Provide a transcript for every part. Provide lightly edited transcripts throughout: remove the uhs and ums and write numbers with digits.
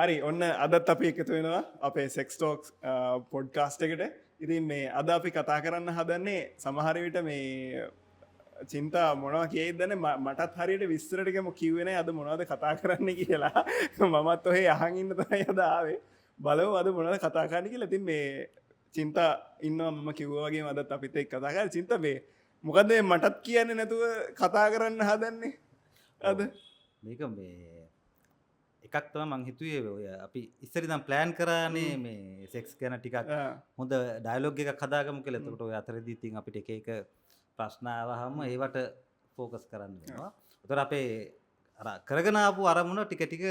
හරි ඔන්න අදත් අපි එකතු වෙනවා අපේ සෙක්ස්ටෝක්ස් පොඩ්කාස්ට එකට. ඉතින් මේ අද අපි කතා කරන්න හදන්නේ සමහරවිට මේ චින්තා මොනවා කියයිදන මටත් හරියට විස්තරටිකම කිව්වෙන අද මොනවද කතා කරන්න කියලා මමත් ඔහේ අහඟඉන්න තමයි අදාවේ බලව අද මොනද කතා කරන්න කියලා. ඉතින් මේ චින්තා ඉන්න මම කිව්වාගේ අදත් අපිත එක් කතා කර චින්ත මේ මොකද මටත් කියන්නේ නැතුව කතා කරන්න හදන්නේ අද මේක මේ එකක් තම මං හිතුවේ ඔය අපි ඉස්සරි දම් ප්ලෑන් කරානේ මේ සෙක්ස් ගැන ටිකක් හොඳ ඩයිලොග් එකක් හදාගමු කියලා. එතකොට ඔය අතරදී ඉතින් අපිට එක එක ප්‍රශ්න ආවහම ඒවට ફોකස් කරන්න වෙනවා. ඒතර අපේ අර කරගෙන ආපු අරමුණ ටික ටික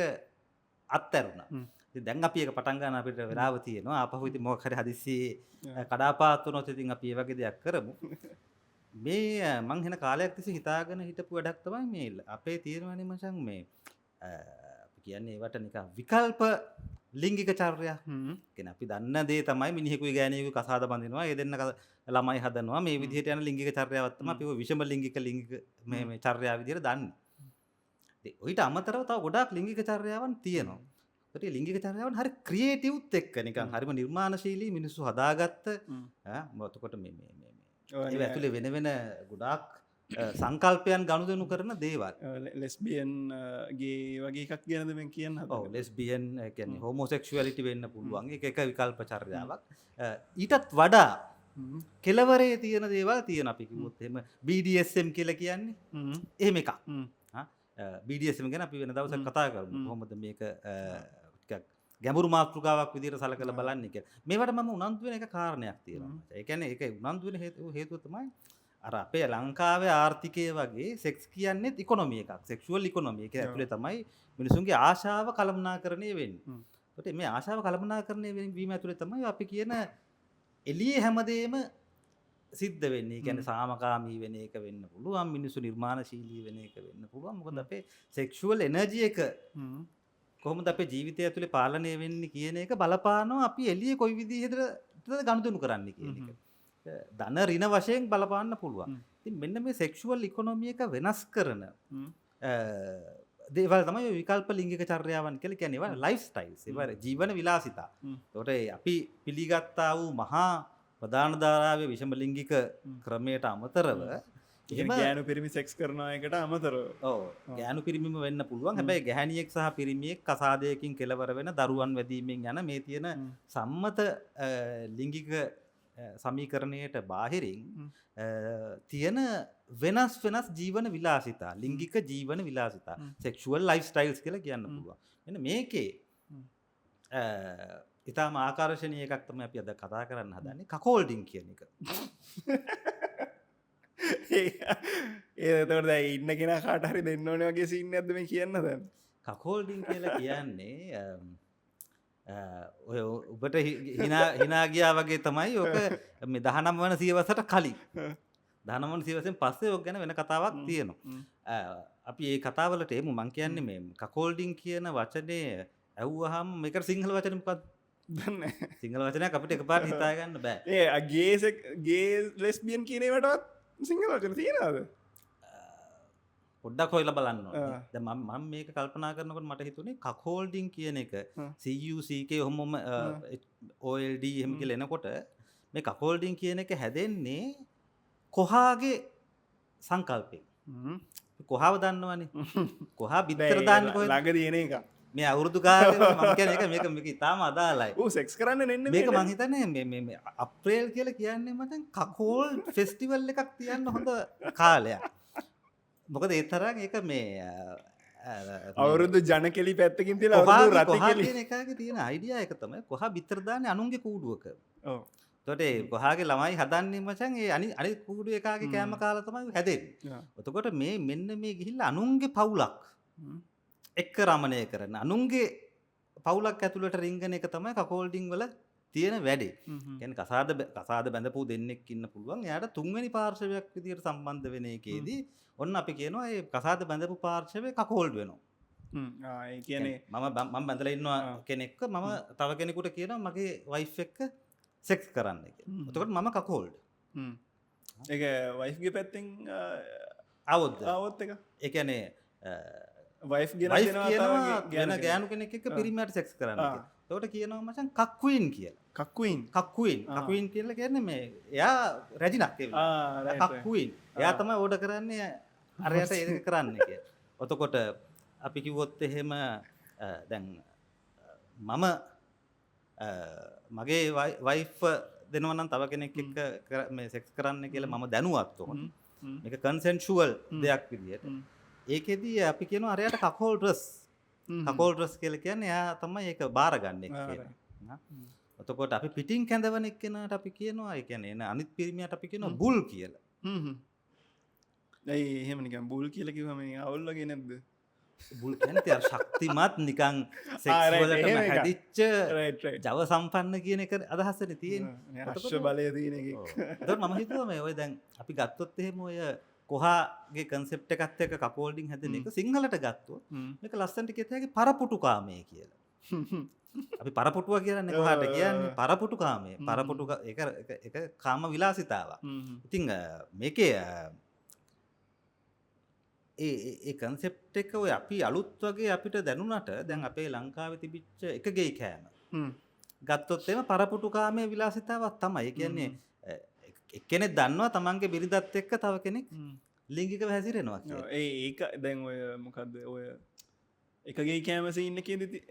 අත්හැරුණා. ඉතින් දැන් අපි ඒක පටන් ගන්න අපිට වෙලාව තියෙනවා. ආපහු ඉතින් මොකක් හරි හදිස්සියේ කඩාපාත් වුණොත් ඉතින් අපි ඒ වගේ දෙයක් කරමු. මේ මං වෙන කාලයක් තිස්සේ හිතාගෙන හිටපු වැඩක් තමයි මේ අපේ තීරණය මචං මේ කියන්නේ ඒවට නිකන් විකල්ප ලිංගික චර්යා. කියන්නේ අපි දන්න දේ තමයි මිනිහෙකුයි ගෑණියෙකුයි කසාද බඳිනවා. ඒ දෙන්න ළමයි හදනවා. මේ විදිහට යන ලිංගික චර්යාවක් තමයි අපි ඔය විෂම ලිංගික මේ චර්යාව විදිහට දන්නේ. ඉතින් ඔයිට අමතරව තව ගොඩාක් ලිංගික චර්යාවන් තියෙනවා. ඒකට ලිංගික චර්යාවන් හරි ක්‍රියේටිව්ත් එක්ක නිකන් හරිම නිර්මාණශීලී මිනිස්සු හදාගත්ත එතකොට මේ ඒ ඇතුලේ වෙන වෙන ගොඩාක් සංකල්පයන් ගනුදෙනු කරන දේවල්. ලෙස්බියන් ගේ වගේ එකක් ගැනද මෙන් කියන්න. ඔව් ලෙස්බියන් කියන්නේ හෝමෝසෙක්ෂුවැලිටි වෙන්න පුළුවන්. ඒක එක විකල්ප චර්යාවක්. ඊටත් වඩා කෙලවරේ තියෙන දේවල් තියෙන අපි කිව්වොත් එහෙම BDSM කියලා කියන්නේ. එහෙම එකක්. BDSM ගැන අපි වෙන දවසක් කතා කරමු. කොහොමද මේක ටිකක් ගැඹුරු මාතෘකාවක් විදිහට සලකලා බලන්නේ කියලා. මේවට මම උනන්දු වෙන එක කාරණයක් තියෙනවා. ඒ කියන්නේ ඒක උනන්දු වෙන හේතුව තමයි අර අපේ ලංකාවේ ආර්ථිකය වගේ සෙක්ස් කියන්නේත් ඉකොනොමි එකක්. Sexual economy. ඒක ඇතුලේ තමයි මිනිසුන්ගේ ආශාව කළමනාකරණය වෙන්නේ. ඒකට මේ ආශාව කළමනාකරණය වීම ඇතුලේ තමයි අපි කියන එළියේ හැමදේම සිද්ධ වෙන්නේ. ඒ කියන්නේ සාමකාමී වෙන එක වෙන්න පුළුවන්. මිනිස්සු නිර්මාණශීලී වෙන එක වෙන්න පුළුවන්. මොකද අපේ සෙක්ෂුවල් එනර්ජි එක කොහොමද අපේ ජීවිතය ඇතුලේ පාලනය වෙන්නේ කියන එක බලපානවා අපි එළියේ කොයි විදිහටද ගනුදෙනු කරන්නේ කියන එක. ධන ඍණ වශයෙන් බලපාන්න පුළුවන්. ඉතින් මෙන්න මේ සෙක්ෂුවල් ඉකොනොමි එක වෙනස් කරන දේවල් තමයි විකල්ප ලිංගික චර්යාවන් කියලා කියන්නේ. ඒවා ලයිෆ් ස්ටයිල්ස්. ඒවා ජීවන විලාසිතා. ඒකට අපි පිළිගත්තා වූ මහා ප්‍රධාන ධාරාවේ විෂම ලිංගික ක්‍රමයට අමතරව ගෑනු පිරිමි සෙක්ස් කරන එකට අමතරව ගෑනු පිරිමිම වෙන්න පුළුවන්. හැබැයි ගැහැණියෙක් සහ පිරිමියෙක් කසාදයකින් කෙලවර වෙන දරුවන් වැදීමෙන් යන මේ තියෙන සම්මත ලිංගික සමීකරණයට බාහිරින් තියෙන වෙනස් ජීවන විලාසිතා ලිංගික ජීවන විලාසිතා සෙක්ෂුවල් ලයිෆ් ස්ටයිල්ස් කියලා කියන්න පුළුවන්. මෙන්න මේකේ ඉතාම ආකර්ශනීය එකක් තමයි අපි අද කතා කරන්න හදන්නේ කකෝල්ඩින් කියන එක. ඒතකොට දැන් ඉන්න කෙනා කාට හරි දෙන්න ඕනේ වගේ සීන් එකක්ද මේ කියන්න දැන්. කකෝල්ඩින් කියලා කියන්නේ ඔය ඔබට හිනා ගියා වගේ තමයි ඔක මේ 19 වන සියවසට කලින් 19 වන සියවසෙන් පස්සේ ඔක ගැන වෙන කතාවක් තියෙනවා. අපි මේ කතාවලට එමු. මං කියන්නේ මේ කකෝල්ඩින් කියන වචනේ ඇහුවහම මේකට සිංහල වචනේ මොකක්ද? දන්නේ සිංහල වචනයක් අපිට එකපාරට හිතා ගන්න බෑ. ගේ ලෙස්බියන් කියන ඒවටවත් සිංහල වචන තියෙනවද? පොඩ්ඩක් හොයලා බලන්න ඕනේ. දැන් මම මේක කල්පනා කරනකොට මට හිතුනේ කකෝල්ඩින් කියන එක CUCK ඔහොමම OLD එහෙම කියලා එනකොට මේ කකෝල්ඩින් කියන එක හැදෙන්නේ කොහාගේ සංකල්පේ. කොහාව දන්නවනේ. කොහා බිත්තර දාන්නේ කොහෙද? ළඟ තියෙන එක. මේ අවුරුදු කාලේ මම කියන්නේ මේක ඉතාම අදාළයි. ඌ සෙක්ස් කරන්න නෙන්නේ මේක මං හිතන්නේ මේ අප්‍රේල් කියලා කියන්නේ මට කකෝල් ෆෙස්ටිවල් එකක් තියන්න හොඳ කාලයක්. මොකද ඒ තරම් ඒක මේ අවුරුදු ජන කෙලි පැත්තකින් තියලා අවුරුදු රති කෙලි කියන එකගේ තියෙන අයිඩියා එක තමයි කොහා බිත්තර දාන්නේ අනුන්ගේ කූඩුවක. ඔව්. එතකොට ඒ කොහාගේ ළමයි හදන්නේ මචං ඒ අනිත් කූඩුව එකාගේ කෑම කාලා තමයි හැදෙන්නේ. එතකොට මෙන්න මේ ගිහිල්ලා අනුන්ගේ පවුලක් එක්ක රමණය කරන අනුන්ගේ පවුලක් ඇතුළට රිංගන එක තමයි කකෝල්ඩින් වල තියෙන වැඩේ. කියන්නේ කසාද බැඳපු දෙන්නෙක් ඉන්න පුළුවන්. එයාට තුන්වෙනි පාර්ශවයක් විදියට සම්බන්ධ වෙන එකේදී ඔන්න අපි කියනවා ඒ කසාද බැඳපු පාර්ශවය කකෝල්ඩ් වෙනවා. ඒ කියන්නේ මම බැඳලා ඉන්නවා කෙනෙක්ව මම තව කෙනෙකුට කියනවා මගේ වයිෆ් එක්ක සෙක්ස් කරන්න කියලා. එතකොට මම කකෝල්ඩ්. ඒක වයිෆ්ගේ පැත්තෙන් આવොත් આવොත් එක. ඒ කියන්නේ වයිෆ් ගෙන වයිෆ් දෙනවා කියනවා තව වෙන ගෑනු කෙනෙක් එක්ක පිරිමියට සෙක්ස් කරන්න කියලා. එතකොට කියනවා මචං කක්කුයින් කියලා. කක්කුයින් කක්කුයින් කියලා කියන්නේ මේ එයා රැජිනක් කක්කුයින්. එයා තමයි ඕඩර් කරන්නේ අරයට ඒක කරන්න කියලා. එතකොට අපි කිව්වොත් එහෙම දැන් මම මගේ වයිෆ් දෙනවා නම් තව කෙනෙක් එක්ක මේ සෙක්ස් කරන්න කියලා මම දැනුවත් උනොත් මේක කන්සෙන්ෂුවල් දෙයක් විදියට ඒකෙදී අපි කියනවා අරයට කකෝල් ඩ්‍රස් කියලා කියන්නේ එයා තමයි ඒක බාරගන්නේ කියලා. එතකොට අපි පිටින් කැඳවන එක්කෙනාට අපි කියනවා ඒ කියන්නේ එන අනිත් පිරිමියට අපි කියනවා බුල් කියලා. ඇයි එහෙම නිකන් බුල් කියලා කිව්වම අවුල් වගේ නැද්ද? බුල් කියන්නේ අර ශක්තිමත් නිකන් සෙක්ස් වලටම හැදිච්ච ජව සම්පන්න කියන එක අදහසනේ තියෙන්නේ. අශ්ව බලය තියෙන එක. එතකොට මම හිතුවා මේ ඔය දැන් අපි ගත්තොත් එහෙම ඔය කොහාගේ කන්සෙප්ට් එකත් එක්ක කපෝල්ඩින් හැදෙන එක සිංහලට ගත්තොත් මේක ලස්සනට කියත හැකි පරපුටු කාමයේ කියලා. අපි පරපුටුව කියන්නේ කොහාට කියන්නේ පරපුටු කාමයේ. පරපුටු එක කාම විලාසිතාවක්. ඉතින් මේකේ ඒ කන්සෙප්ට් එක ඔය අපි අලුත් වගේ අපිට දැනුණට දැන් අපේ ලංකාවේ තිබිච්ච එක ගෙයි කෑම ගත්තොත් එහෙම පරපුටු කාමයේ විලාසිතාවක් තමයි. ඒ කියන්නේ එක්කෙනෙක් දන්නවා තමන්ගේ බිරිඳත් එක්ක තව කෙනෙක් ලිංගිකව හැසිරෙනවා කියලා. ඒක දැන් ඔය මොකද්ද ඔය එකගේ කෑම සීන් එකේදී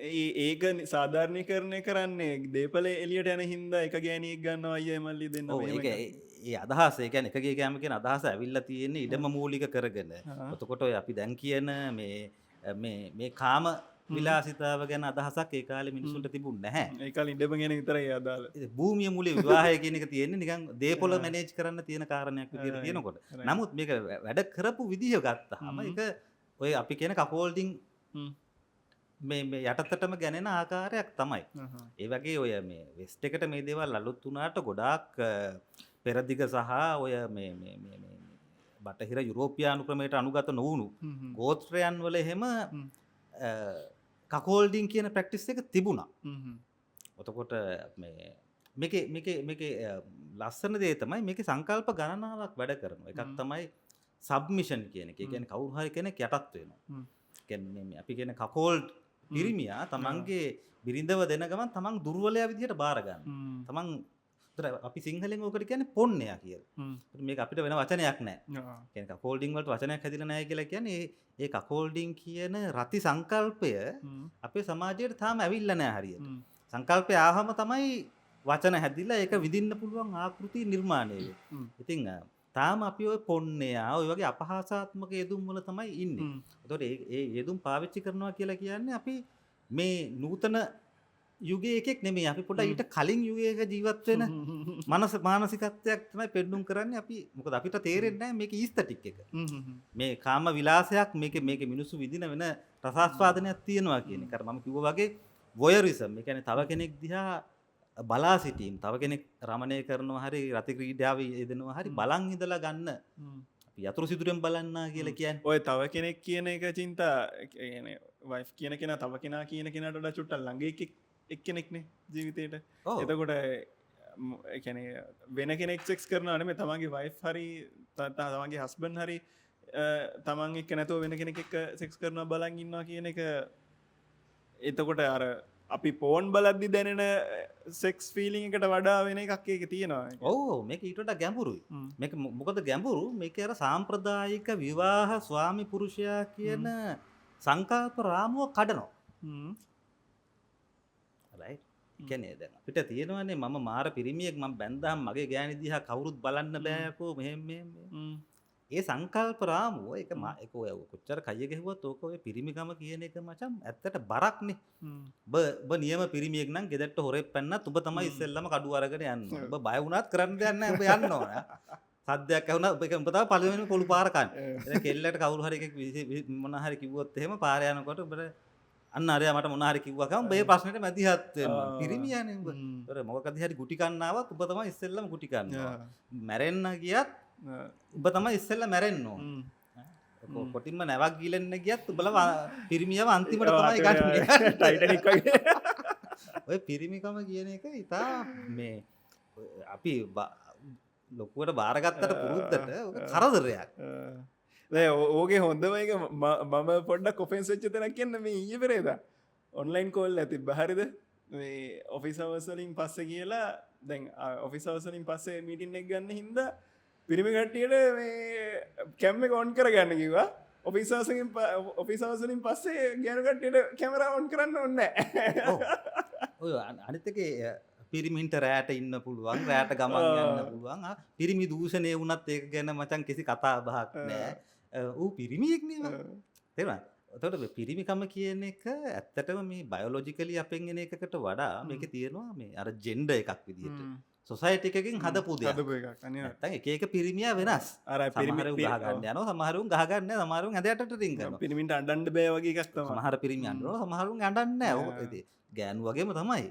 ඒක සාධාරණීකරණය කරන්නේ දේපල එළියට යන හින්දා එක ගෑණියෙක් ගන්නවා අයියා මල්ලි දෙන්න මේක ඒ අදහස ඒ කියන්නේ එකගේ කෑම කියන අදහස ඇවිල්ලා තියෙන්නේ ඉඩම මූලික කරගෙන. එතකොට ඔය අපි දැන් කියන මේ කාම විලාසිතාව ගැන අදහසක් ඒ කාලේ මිනිසුන්ට තිබුණේ නැහැ. ඒ කාලේ ඉඩම ගැන විතරයි අදාළ. භූමිය මූලික විවාහය කියන එක තියෙන්නේ නිකන් දේපොළ මැනේජ් කරන්න තියෙන කාරණයක් විදියට තියෙනකොට. නමුත් මේක වැඩ කරපු විදිහ ගත්තාම ඒක ඔය අපි කියන කපෝල්ඩින් මේ යටතටම ගැනෙන ආකාරයක් තමයි. ඒ වගේ ඔය මේ වෙස්ට් එකට මේ දේවල් අලුත් වුණාට ගොඩාක් පෙරදිග සහ ඔය මේ බටහිර යුරෝපියානු ක්‍රමයට අනුගත නොවුණු ගෝත්‍රයන් වල එහෙම කකෝල්ඩින් කියන ප්‍රැක්ටිස් එක තිබුණා. එතකොට මේකේ ලස්සන දේ තමයි මේකේ සංකල්ප ගණනාවක් වැඩ කරනවා. එකක් තමයි සබ්මිෂන් කියන එක. ඒ කියන්නේ කවුරු හරි කෙනෙක් යටත් වෙනවා. කියන්නේ අපි කියන කකෝල්ඩ් පිරිමියා තමන්ගේ බිරිඳව දෙන ගමන් තමන් දුර්වලයා විදිහට බාර ගන්න. තමන් අපි සිංහලෙන් ඕකට කියන්නේ පොන්නයා කියලා. මේක අපිට වෙන වචනයක් නැහැ. කියන්නේ කකෝල්ඩින් වලට වචනයක් හැදිලා නැහැ කියලා කියන්නේ ඒ කකෝල්ඩින් කියන රති සංකල්පය අපේ සමාජයට තාම ඇවිල්ලා නැහැ හරියට. සංකල්පය ආවම තමයි වචන හැදිලා ඒක විඳින්න පුළුවන් ආකෘති නිර්මාණය වෙන්නේ. ඉතින් තාම අපි ඔය පොන්නයා ඔය වගේ අපහාසාත්මක යෙදුම් වල තමයි ඉන්නේ. ඒතකොට ඒ යෙදුම් පාවිච්චි කරනවා කියලා කියන්නේ අපි මේ නූතන යුගයේ එකෙක් නෙමෙයි. අපි පොඩ්ඩක් ඊට කලින් යුගයක ජීවත් වෙන මානසිකත්වයක් තමයි පෙන්නුම් කරන්නේ අපි. මොකද අපිට තේරෙන්නේ නැහැ මේක ඊස්තටික් එක. මේ කාම විලාසයක් මේකේ මිනිස්සු විඳින වෙන රසාස්වාදනයක් තියෙනවා කියන එක. අර මම කිව්වා වගේ වොයරිසම්. ඒ කියන්නේ තව කෙනෙක් දිහා බලා සිටීම, තව කෙනෙක් රමණය කරනවා හරි රති ක්‍රීඩාවේ යෙදෙනවා හරි බලන් ඉඳලා ගන්න. අපි යතුරු සිදුරෙන් බලන්නා කියලා කියන්නේ. ඔය තව කෙනෙක් කියන එක චින්තා කියන්නේ වයිෆ් කියන කෙනා තව කෙනා කියන කෙනාට වඩා චුට්ටක් ළඟ එක්කෙනෙක්නේ ජීවිතේට. එතකොට ඒ කියන්නේ වෙන කෙනෙක් සෙක්ස් කරනවා නෙමෙයි තමන්ගේ වයිෆ් හරි තමන්ගේ හස්බන්ඩ් හරි තමන් එක්ක නැතුව වෙන කෙනෙක් එක්ක සෙක්ස් කරනවා බලන් ඉන්නවා කියන එක එතකොට අර අපි පෝන් බලද්දි දැනෙන සෙක්ස් ෆීලිං එකට වඩා වෙන එකක් ඒක තියෙනවා. ඔව් මේක ඊට වඩා ගැඹුරුයි. මේක මොකද ගැඹුරු? මේක අර සාම්ප්‍රදායික විවාහ ස්වාමි පුරුෂයා කියන සංකල්ප රාමුව කඩනවා. රයිට්. කියන්නේ දැන් අපිට තියෙනවානේ මම මාර පිරිමියෙක් මම බැන්දාම මගේ ගෑණි දිහා කවුරුත් බලන්න බෑකෝ මෙහෙම ඒ සංකල්ප රාමුව ඒක ඔය කොච්චර කය ගැහුවත් ඕක ඔය පිරිමිකම කියන එක මචං ඇත්තට බරක්නේ. ඔබ නියම පිරිමියෙක් නම් ගෙදරට හොරෙක් පැන්නත් ඔබ තමයි ඉස්සෙල්ලම කඩුව අරගෙන යන්නේ. ඔබ බය වුණත් කරන්න දෙයක් නැහැ. ඔබ යන්න ඕන. සද්දයක් ඇහුණා ඔබ තමයි පළවෙනිම පොළු පාර කන්නේ. දැන් කෙල්ලට කවුරු හරි එකෙක් මොන හරි කිව්වොත් එහෙම පාර යනකොට ඔබට අන්න අරයා මට මොන හරි කිව්වා ගමන් මේ ප්‍රශ්නෙට මැදිහත් වෙනවා. පිරිමියානේ ඔබ. ඒතර මොකකදී හරි ගුටි කන්න ආවත් ඔබ තමයි ඉස්සෙල්ලම ගුටි කන්නවා. මැරෙන්න ගියත් ඔබ තමයි ඉස්සෙල්ලා මැරෙන්න ඕන. කොටින්ම නැවක් ගිලෙන්න ගියත් ඔබලා පිරිමියව අන්තිමට තමයි ගන්නේ. ටයිටැනික් වගේ. ඔය පිරිමිකම කියන එක ඉතා මේ අපි ලොකුවට බාරගත්තට පුරුද්දට ඔක කරදරයක්. ඕගේ හොඳම එක මම පොඩ්ඩක් කොෆෙන්ස් වෙච්ච තැනක් කියන්න මේ ඊයේ පෙරේදා ඔන්ලයින් කෝල් ඇති බහරිද මේ ඔෆිස් අවසලින් පස්සේ කියලා දැන් ඔෆිස් අවසලින් පස්සේ මීටින් එක ගන්න හින්දා පිරිමි කට්ටියට මේ කැම් එක ඔන් කරගන්න කිව්වා ඔෆිස් අවසලින් පස්සේ ගෑනු කට්ටියට කැමරා ඔන් කරන්න ඕනේ නැහැ. ඔය අනිත් එකේ පිරිමින්ට රෑට ඉන්න පුළුවන් රෑට ගමන් යන්න පුළුවන් පිරිමි දූෂණය වුණත් ඒක ගැන මචං කිසි කතා බහක් නෑ ඌ පිරිමියෙක් නේ තේරුණාද එතකොට පිරිමිකම කියන එක ඇත්තටම මේ බයොලොජිකලි අපෙන් එන එකකට වඩා මේකේ තියෙනවා මේ අර ජෙන්ඩර් එකක් විදිහට සොසයිටි එකකින් හදපු දෙයක් නැත්තම් එක එක පිරිමියා වෙනස් අර පිරිමිරු ගහ ගන්න යනවා සමහරුන් ගහ ගන්න නැහැ සමහරුන් ඇදයටට රින් කරනවා පිරිමින්ට අඬන්න බෑ වගේ එකක් තමයි සමහර පිරිමි අඬනවා සමහරුන් අඬන්නේ නැහැ ඕක ඉතින් ගෑනු වගේම තමයි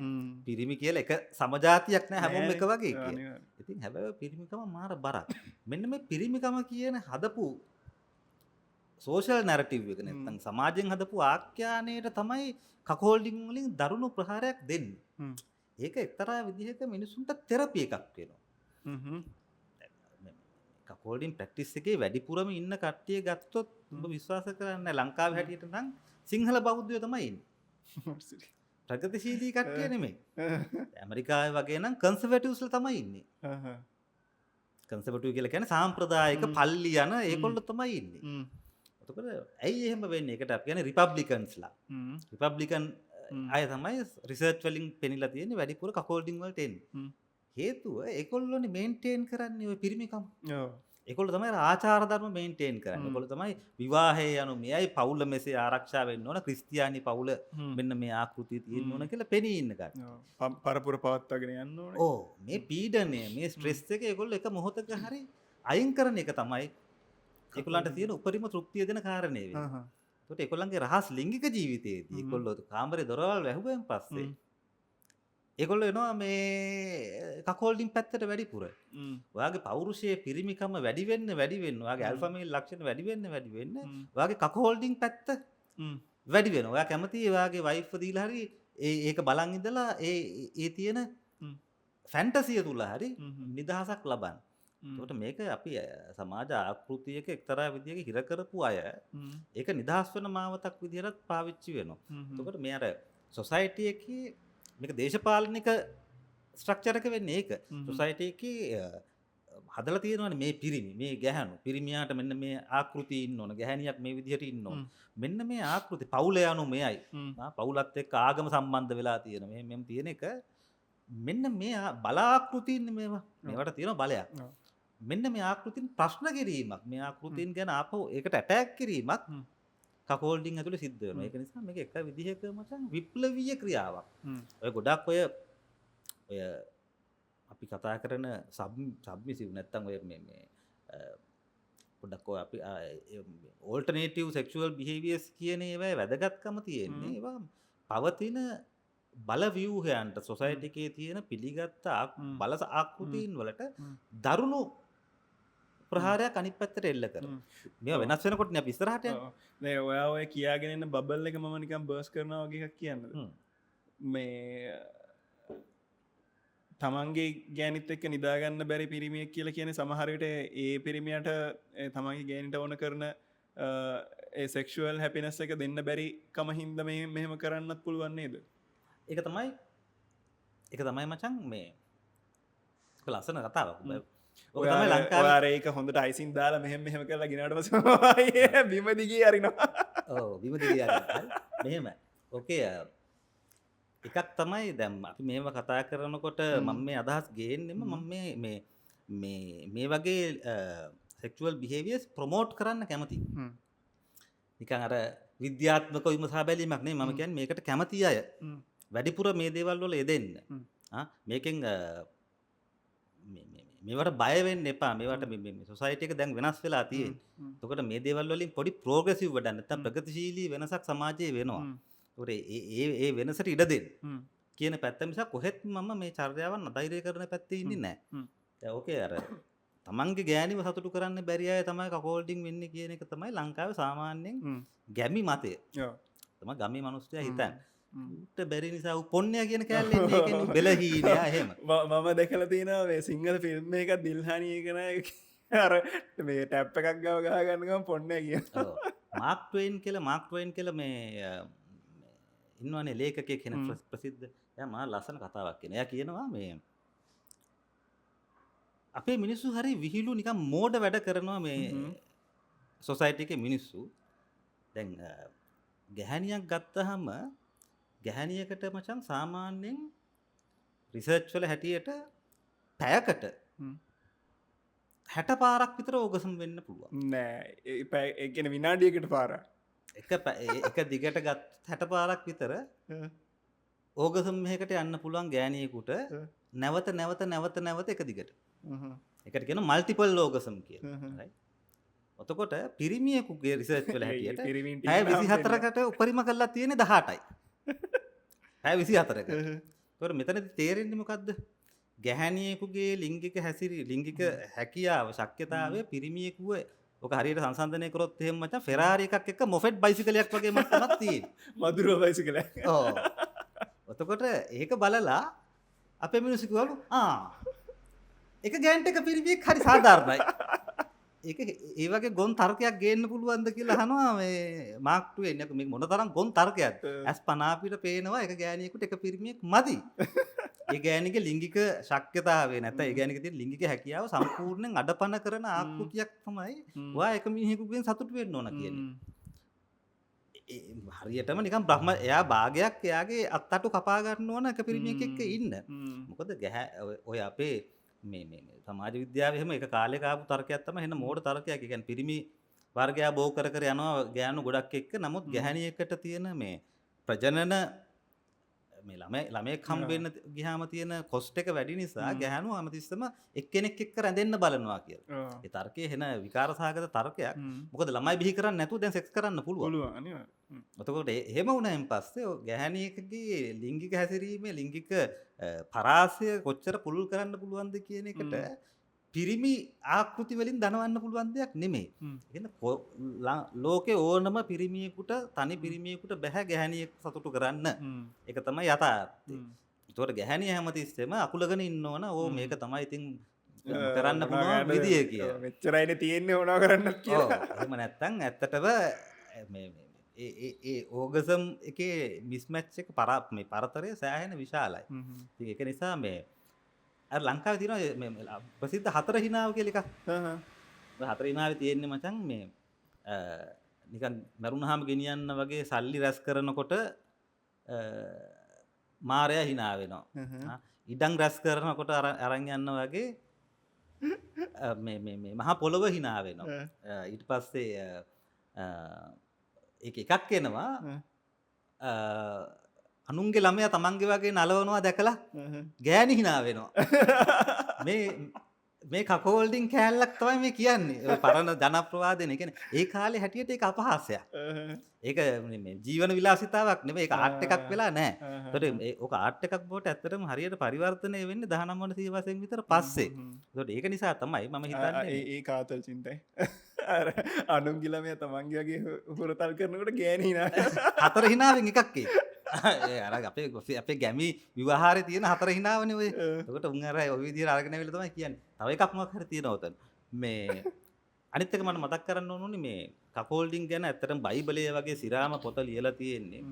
පිරිමි කියලා එක සමජාතියක් නෑ හැමෝම එක වගේ කියලා. ඉතින් හැබැයි පිරිමිකම මාර බරක්. මෙන්න මේ පිරිමිකම කියන හදපු සෝෂල් නැරටිව් එක නැත්නම් සමාජයෙන් හදපු ආඛ්‍යානයට තමයි කකෝල්ඩින් වලින් දරුණු ප්‍රහාරයක් දෙන්නේ. ඒක එක්තරා විදිහක මිනිසුන්ට තෙරපි එකක් වෙනවා. කකෝල්ඩින් ප්‍රැක්ටිස් එකේ වැඩිපුරම ඉන්න කට්ටිය ගත්තොත් ඔබ විශ්වාස කරන්නේ ලංකාවේ හැටියට නම් සිංහල බෞද්ධයෝ තමයි ඉන්නේ. ප්‍රගතිශීලී කට්ටිය නෙමෙයි. ඇමරිකාවේ වගේ නම් කන්සර්වටිව්ස්ලා තමයි ඉන්නේ. කන්සර්වටිව් කියලා කියන්නේ සාම්ප්‍රදායික පල්ලි යන ඒගොල්ලෝ තමයි ඉන්නේ. එතකොට ඇයි එහෙම වෙන්නේ? ඒකට අපි කියන්නේ රිපබ්ලිකන්ස්ලා. රිපබ්ලිකන් අය තමයි රිසර්ච් වලින් පෙනිලා තියෙන්නේ වැඩිපුර කකෝල්ඩින් වලට එන්නේ. හේතුව ඒගොල්ලෝනේ මේන්ටේන් කරන්නේ ওই පිරිමිකම. ඒගොල්ලෝ තමයි ආචාර ධර්ම මේන්ටේන් කරන්නේ. ඒගොල්ලෝ තමයි විවාහය යනු මෙයයි පවුල මෙසේ ආරක්ෂා වෙන්න ඕන. ක්‍රිස්තියානි පවුල මෙන්න මේ ආකෘතිය තියෙන්න ඕන කියලා පෙනී ඉන්න කට්ටිය. පරපුර පවත්වාගෙන යන්න ඕනේ. ඕ මේ පීඩනය මේ ස්ට්‍රෙස් එක ඒගොල්ලෝ එක මොහොතක හරි අයින් කරන එක තමයි ඒගොල්ලන්ට තියෙන උපරිම තෘප්තිය දෙන කාරණේ වෙන්නේ. ඒකට ඒගොල්ලන්ගේ රහස් ලිංගික ජීවිතයේදී ඒගොල්ලෝ කාමරේ දොරවල් වැහුවෙන් පස්සේ ඒගොල්ලෝ එනවා මේ කකෝල්ඩින් පැත්තට වැඩිපුර. ඔයාගේ පෞරුෂයේ පිරිමිකම වැඩි වෙන්න ඔයාගේ ඇල්ෆා මේල් ලක්ෂණ වැඩි වෙන්න ඔයාගේ කකෝල්ඩින් පැත්ත වැඩි වෙනවා. ඔයා කැමතියි ඔයාගේ වයිෆ් දීලා හරි ඒක බලන් ඉඳලා ඒ තියෙන ෆැන්ටසිය තුල හරි නිදහසක් ලබන්න. ඒකට මේක අපි සමාජ ආකෘතියක එක්තරා විදියක හිර කරපු අය ඒක නිදහස් වෙන මාවතක් විදිහට පාවිච්චි වෙනවා. ඒකට මේ අර සොසයිටි එකේ මේක දේශපාලනික ස්ට්‍රක්චර් එක වෙන්නේ ඒක. සොසයිටි එකේ හදලා තියෙනවානේ මේ පිරිමි, මේ ගැහණු. පිරිමියාට මෙන්න මේ ආකෘතිය ඉන්න ඕන. ගැහණියක් මේ විදිහට ඉන්න ඕන. මෙන්න මේ ආකෘති පවුල යනු මෙයයි. පවුලත් එක්ක ආගම සම්බන්ධ වෙලා තියෙන මෙම් තියෙන එක මෙන්න මේ බලාකෘතියින් මේවා. මේවට තියෙන බලයක්. මෙන්න මේ ආකෘතින් ප්‍රශ්න කිරීමක්. මේ ආකෘතින් ගැන ආපහු ඒකට ඇටැක් කිරීමක් කකෝල්ඩින් ඇතුලේ සිද්ධ වෙනවා. ඒක නිසා මේක එක විදිහක මචං විප්ලවීය ක්‍රියාවක්. ඔය ගොඩක් ඔය අපි කතා කරන සබ්මිසිව් නැත්තම් ඔය මේ පොඩ්ඩක් ඔය අපි ඕල්ටර්නේටිව් සෙක්ෂුවල් බිහේවියර්ස් කියන ඒවා වැදගත්කම තියෙන්නේ. ඒවා පවතින බල ව්‍යූහයන්ට සොසයිටි එකේ තියෙන පිළිගත් බල ආකෘතීන් වලට දරුණු ප්‍රහාරයක් අනිත් පැත්තට එල්ල කරනවා. මේවා වෙනස් වෙනකොට නේ අපි ඉස්සරහට යන්නේ. නේ ඔයා ඔය කියාගෙන ඉන්න බබල් එක මම නිකන් බර්ස් කරනවා වගේ එකක් කියන්නද? මේ තමන්ගේ ගෑනිත් එක්ක නිදාගන්න බැරි පිරිමියෙක් කියලා කියන්නේ සමහර විට ඒ පිරිමියට තමන්ගේ ගෑනිට ඕන කරන ඒ සෙක්ෂුවල් හැපිනස් එක දෙන්න බැරි කම හින්දා මෙහෙම කරන්නත් පුළුවන් නේද? ඒක තමයි මචං මේ ලස්සන කතාවක්. ඔය තමයි ලංකාවේ ඔය ඒක හොඳට අයිසින් දාලා මෙහෙම කරලා ගිනාට පස්සේ බිම දිගේ අරිනවා. ඔව් බිම දිගේ අරිනවා. මෙහෙම. ඕකේ එකක් තමයි දැන් අපි මේව කතා කරනකොට මම මේ අදහස් ගේන්නෙම මම මේ වගේ සෙක්ෂුවල් බිහේවියර්ස් ප්‍රොමෝට් කරන්න කැමතියි. නිකන් අර විද්‍යාත්මක විමසා බැලීමක් නෙමෙයි මම කියන්නේ මේකට කැමති අය වැඩිපුර මේ දේවල් වල යෙදෙන්න. මේකෙන් මේවට බය වෙන්න එපා. මේවට මේ සොසයිටි එක දැන් වෙනස් වෙලා තියෙන්නේ. එතකොට මේ දේවල් වලින් පොඩි ප්‍රෝග්‍රෙසිව් වැඩක් නැත්නම් ප්‍රගතිශීලී වෙනසක් සමාජයේ වෙනවා. ඒකට ඒ වෙනසට ඉඩ දෙන්න කියන පැත්ත මිසක් කොහෙත් මම මේ චර්යාවන් අධෛර්ය කරන පැත්තේ ඉන්නේ නැහැ. දැන් ඕකේ අර තමන්ගේ ගෑණිව සතුටු කරන්න බැරි අය තමයි කකෝල්ඩින් වෙන්නේ කියන එක තමයි ලංකාවේ සාමාන්‍යයෙන් ගැමි මතය. තමයි ගමේ මිනිස්සුයා හිතන්නේ. ඌට බැරි නිසා ඌ පොන්නයා කියන කෑල්ලේ ඉන්නේ ඒකනේ බෙලහීනයා එහෙම. මම දැකලා තියෙනවා මේ සිංහල ෆිල්ම් එකක් දිල්හානි කියන අර මේ ටැප් එකක් ගව ගහගන්නගම් පොන්න කිය මාක් ට්වෙයින් කියල මේ ඉන්නවනේ ලේකක කෙන ප්‍රසිද්ධ යම ලස්සන කතාවක් කියෙන එය කියනවා මේ අපේ මිනිස්සු හරි විහිලු නිකම් මෝඩ වැඩ කරනවා මේ සොසයිටික මිනිස්සු දැන් ගැහැනියක් ගත්තහම ගැහැනියකට මචන් සාමාන්‍යයෙන් රිසර්ච් වල හැටියට පැයකට 60 පාරක් විතර ඕගසම් වෙන්න පුළුවන් නෑ ඒගෙන විනාඩියකට පාර එක දිගට ගත් 60 පාරක් විතර ඕගසම් මේකට යන්න පුළුවන් ගෑනියෙකුට නැවත නැවත නැවත නැවත එක දිගට එකට කියන මල්ටිපල් ලෝගසම් කිය ඔතකොට පිරිමියෙකුගේ රිසර්ච් වල හැටියට පැය 24කට උපරිම කරලා තියෙන 18යි පැය 24ක ඒතකොට මෙතනදී තේරෙන්නේ මොකද්ද ගැහැණියෙකුගේ ලිංගික ලිංගික හැකියාව ශක්්‍යතාවය පිරිමියෙකුව ඔක හරියට සංසන්දනය කරොත් එහෙම මචං ෆෙරාරි එකක් එක්ක මොෆෙට් බයිසිකලයක් වගේ මට්ටමක් තියෙන්නේ මදුරුව බයිසිකලයක් ඔව් ඔතකොට ඒක බලලා අපේ මිනිස්සු කිව්වලු එක ගෑන්ට එක පිරිමියෙක් හරි සාධාරණයි ඒක ඒ වගේ ගොන් තර්කයක් ගේන්න පුළුවන්ද කියලා අහනවා මේ මාක් ට්වෙයින් එක මේ මොන තරම් ගොන් තර්කයක්ද ඇස් පන අපිට පේනවා එක ගෑණියෙකුට එක පිරිමියෙක් මදි ඒ ගෑණිගේ ලිංගික ශක්්‍යතාවය නැත්නම් ඒ ගෑණිගේ තියෙන ලිංගික හැකියාව සම්පූර්ණයෙන් අඩපණ කරන ආකෘතියක් තමයි ඔයා එක මිනිහෙකුගෙන් සතුටු වෙන්න ඕන කියන්නේ හරියටම නිකන් බ්‍රහ්ම එයා භාගයක් එයාගේ අත්තටු කපා ගන්න ඕන එක පිරිමියෙක් එක්ක ඉන්න මොකද ඔය අපේ මේ සමාජ විද්‍යාවේ එහෙම එක කාලයක ආපු තර්කයක් තමයි එන්න මෝඩ තර්කයක්. ඒ කියන්නේ පිරිමි වර්ගයා බෝ කර කර යනවා ගෑනු ගොඩක් එක්ක. නමුත් ගැහැණියකට තියෙන මේ ප්‍රජනන මේ ළමයෙක් හම්බෙන්න ගියාම තියෙන කොස්ට් එක වැඩි නිසා ගැහැණු හැමතිස්සම එක්කෙනෙක් එක්ක රැඳෙන්න බලනවා කියලා. ඒ තර්කයේ එන විකාරසහගත තර්කයක්. මොකද ළමයි බිහි කරන්නේ නැතුව දැන් සෙක්ස් කරන්න පුළුවන්. එතකොට එහෙම වුණායින් පස්සේ ගැහැණියකගේ ලිංගික හැසිරීමේ ලිංගික පරාසය කොච්චර පුළුල් කරන්න පුළුවන්ද කියන එකට පිරිමි ආකෘති වලින් දනවන්න පුළුවන් දෙයක් නෙමෙයි. ලෝකේ ඕනම පිරිමියෙකුට තනි පිරිමියෙකුට බැහැ ගැහැණියෙක් සතුටු කරන්න. ඒක තමයි යථාර්ථය. ඒතකොට ගැහැණිය හැමතිස්සෙම අකුලගෙන ඉන්න ඕන. ඕ මේක තමයි ඉතින් කරන්න පුළුවන් විදිය කියලා. මෙච්චරයිනේ තියෙන්නේ ඕනවා කරන්නත් කියලා. ඔව්. එහෙම නැත්තම් ඇත්තටම ඒ ඕගසම් එකේ මිස්මැච් එක මේ පරතරය සෑහෙන විශාලයි. ඉතින් ඒක නිසා මේ අර ලංකාවේ තියෙනවා මේ ප්‍රසිද්ධ හතර හිනාව කියලා එකක්. හතර හිනාවේ තියෙන්නේ මචං මේ නිකන් මරුණාම ගෙනියන්න වගේ සල්ලි රැස් කරනකොට මාරයා hina වෙනවා. ඉඩම් රැස් කරනකොට අරන් යන්න වගේ මේ මහා පොළොව hina වෙනවා. ඊට පස්සේ ඒක එකක් එනවා අනුන්ගේ ළමයා තමන්ගේ වගේ නලවනවා දැකලා ගෑණි hina වෙනවා. මේ කකෝල්ඩින් කෑල්ලක් තමයි මේ කියන්නේ. ඔය පරණ ජනප්‍රවාදනේ කියන්නේ. ඒ කාලේ හැටියට ඒක අපහාසයක්. ඒක මේ ජීවන විලාසිතාවක් නෙමෙයි. ඒක ආර්ට් එකක් වෙලා නැහැ. ඒතකොට ඕක ආර්ට් එකක් බවට ඇත්තටම හරියට පරිවර්තනය වෙන්නේ 19 වන සියවසෙන් විතර පස්සේ. ඒතකොට ඒක නිසා තමයි මම හිතන්නේ ඒ කාතල් චින්තයි. අර අනුන්ගේ ළමයා තමන්ගේ වගේ හොරතල් කරනකොට ගෑණි hina. හතර hinaවෙන් එකක් ඒක. අර අපේ ගැමි විවාහාරේ තියෙන හතර hinaවනේ ඔය. ඒකට උන් අර ඔය විදිහට අරගෙන ඇවිල්ලා තමයි කියන්නේ. තව එකක් මොකක් හරි තියෙනවා උතන. මේ අනිත් එක මට මතක් කරන්න ඕනුනේ මේ කකෝල්ඩින් ගැන ඇත්තටම බයිබලයේ වගේ සිරාම පොත ලියලා තියෙන්නේ.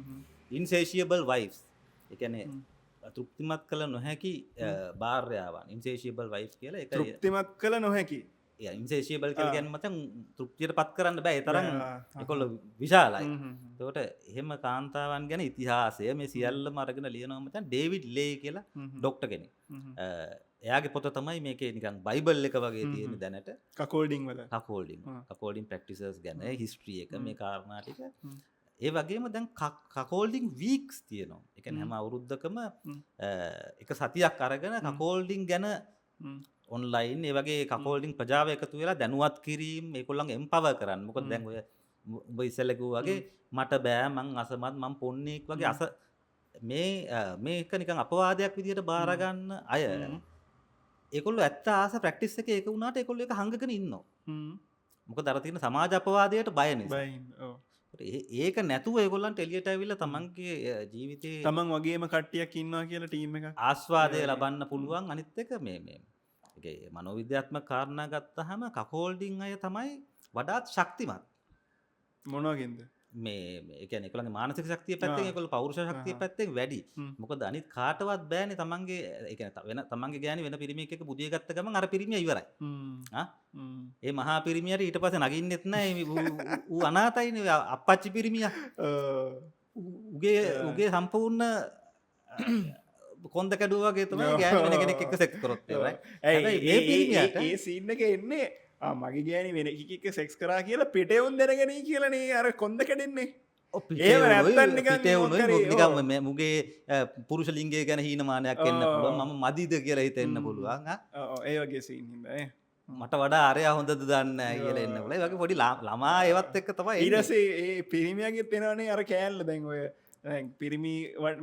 insatiable wives. ඒ කියන්නේ තෘප්තිමත් කළ නොහැකි භාර්යාවන්. insatiable wives කියලා ඒක තෘප්තිමත් කළ නොහැකි. ඉන්සේෂියබල් කියලා කියන්නේ මචං තෘප්තියට පත් කරන්න බෑ. ඒ තරම් ඒකොල්ලෝ විශාලයි. ඒකට එහෙම කාන්තාවන් ගැන ඉතිහාසය මේ සියල්ලම අරගෙන ලියනවා මචං ඩේවිඩ් ලේ කියලා ડોක්ටර් කෙනෙක්. එයාගේ පොත තමයි මේකේ නිකන් බයිබල් එක වගේ තියෙන දැනට කකෝල්ඩින් වල කකෝල්ඩින් ප්‍රැක්ටිසස් ගැන හිස්ටරි එක මේ කාරණා ටික. ඒ වගේම දැන් කකෝල්ඩින් වීක්ස් තියෙනවා. ඒ කියන්නේ හැම අවුරුද්දකම එක සතියක් අරගෙන කකෝල්ඩින් ගැන ඔන්ලයින් ඒ වගේ කකෝල්ඩින් ප්‍රජාව එකතු වෙලා දැනුවත් කිරීම ඒගොල්ලන්ගේ එම්පවර් කරන්න. මොකද දැන් ඔය ඔබ ඉස්සෙල්ලා කිව්වා වගේ මට බෑ මං අසමත් මං පොන්නේක් වගේ මේක නිකන් අපවාදයක් විදියට බාර ගන්න අය ඒගොල්ලෝ ඇත්ත ආස ප්‍රැක්ටිස් එකේ ඒක වුණාට ඒගොල්ලෝ ඒක හංගගෙන ඉන්නවා. මොකද අර තියෙන සමාජ අපවාදයට බය නිසා. ඒක නැතුව ඒගොල්ලන්ට එළියට ඇවිල්ලා තමන්ගේ ජීවිතේ තමන් වගේම කට්ටියක් ඉන්නවා කියලා ටීම් එකක් ආස්වාදය ලබන්න පුළුවන්. අනිත් එක මේ මනෝවිද්‍යාත්මක කාරණා ගත්තහම කකෝල්ඩින් අය තමයි වඩාත් ශක්තිමත්. මොනවගින්ද මේ එකන එකළගේ මානසික ශක්තිය පැත්තෙන් එකකොළ පෞරුෂ ශක්තිය පැත්තෙන් වැඩි. මොකද අනිත් කාටවත් බෑනේ තමන්ගේ එක වෙන තමන්ගේ ගෑනි වෙන පිරිමියෙක් එක්ක බුදිය ගත්ත ගමන් අර පිරිමිය ඉවරයි. ඒ මහා පිරිමියට ඊට පස්සේ නගින්නෙත් නැහැ. ඌ අනාතයිනේ අප්පච්චි පිරිමියා. උගේ සම්පූර්ණ කොන්ද කැඩුවා වගේ තමයි ගෑනි වෙන කෙනෙක් එක්ක සෙක්ස් කරොත් ඉවරයි. හැබැයි මේ පිරිමියට ඒ සීන් එක එන්නේ මගේ ගෑනි වෙන එකක සෙක්ස් කරා කියලා පිටෙවුන් දෙනගෙන කියලනේ අර කොන්ද කැඩෙන්නේ. මුගේ පුරුෂ ලින්ගේ ගැන හීනමානයක් එන්න පුළුවන් මම මදිද කියලා හිතෙන්න පුළුවන්. ඒ වගේ සීන් හින්දා මට වඩා අරයා හොඳද දන්න කියලා එන්න පුළුවන්. ඒ වගේ පොඩි ළමා ඒවත් එක්ක තමයි ඊට පස්සේ ඒ පිරිමියාගෙත් එනවනේ අර කෑල්ල දැන් ඔය පිරිමි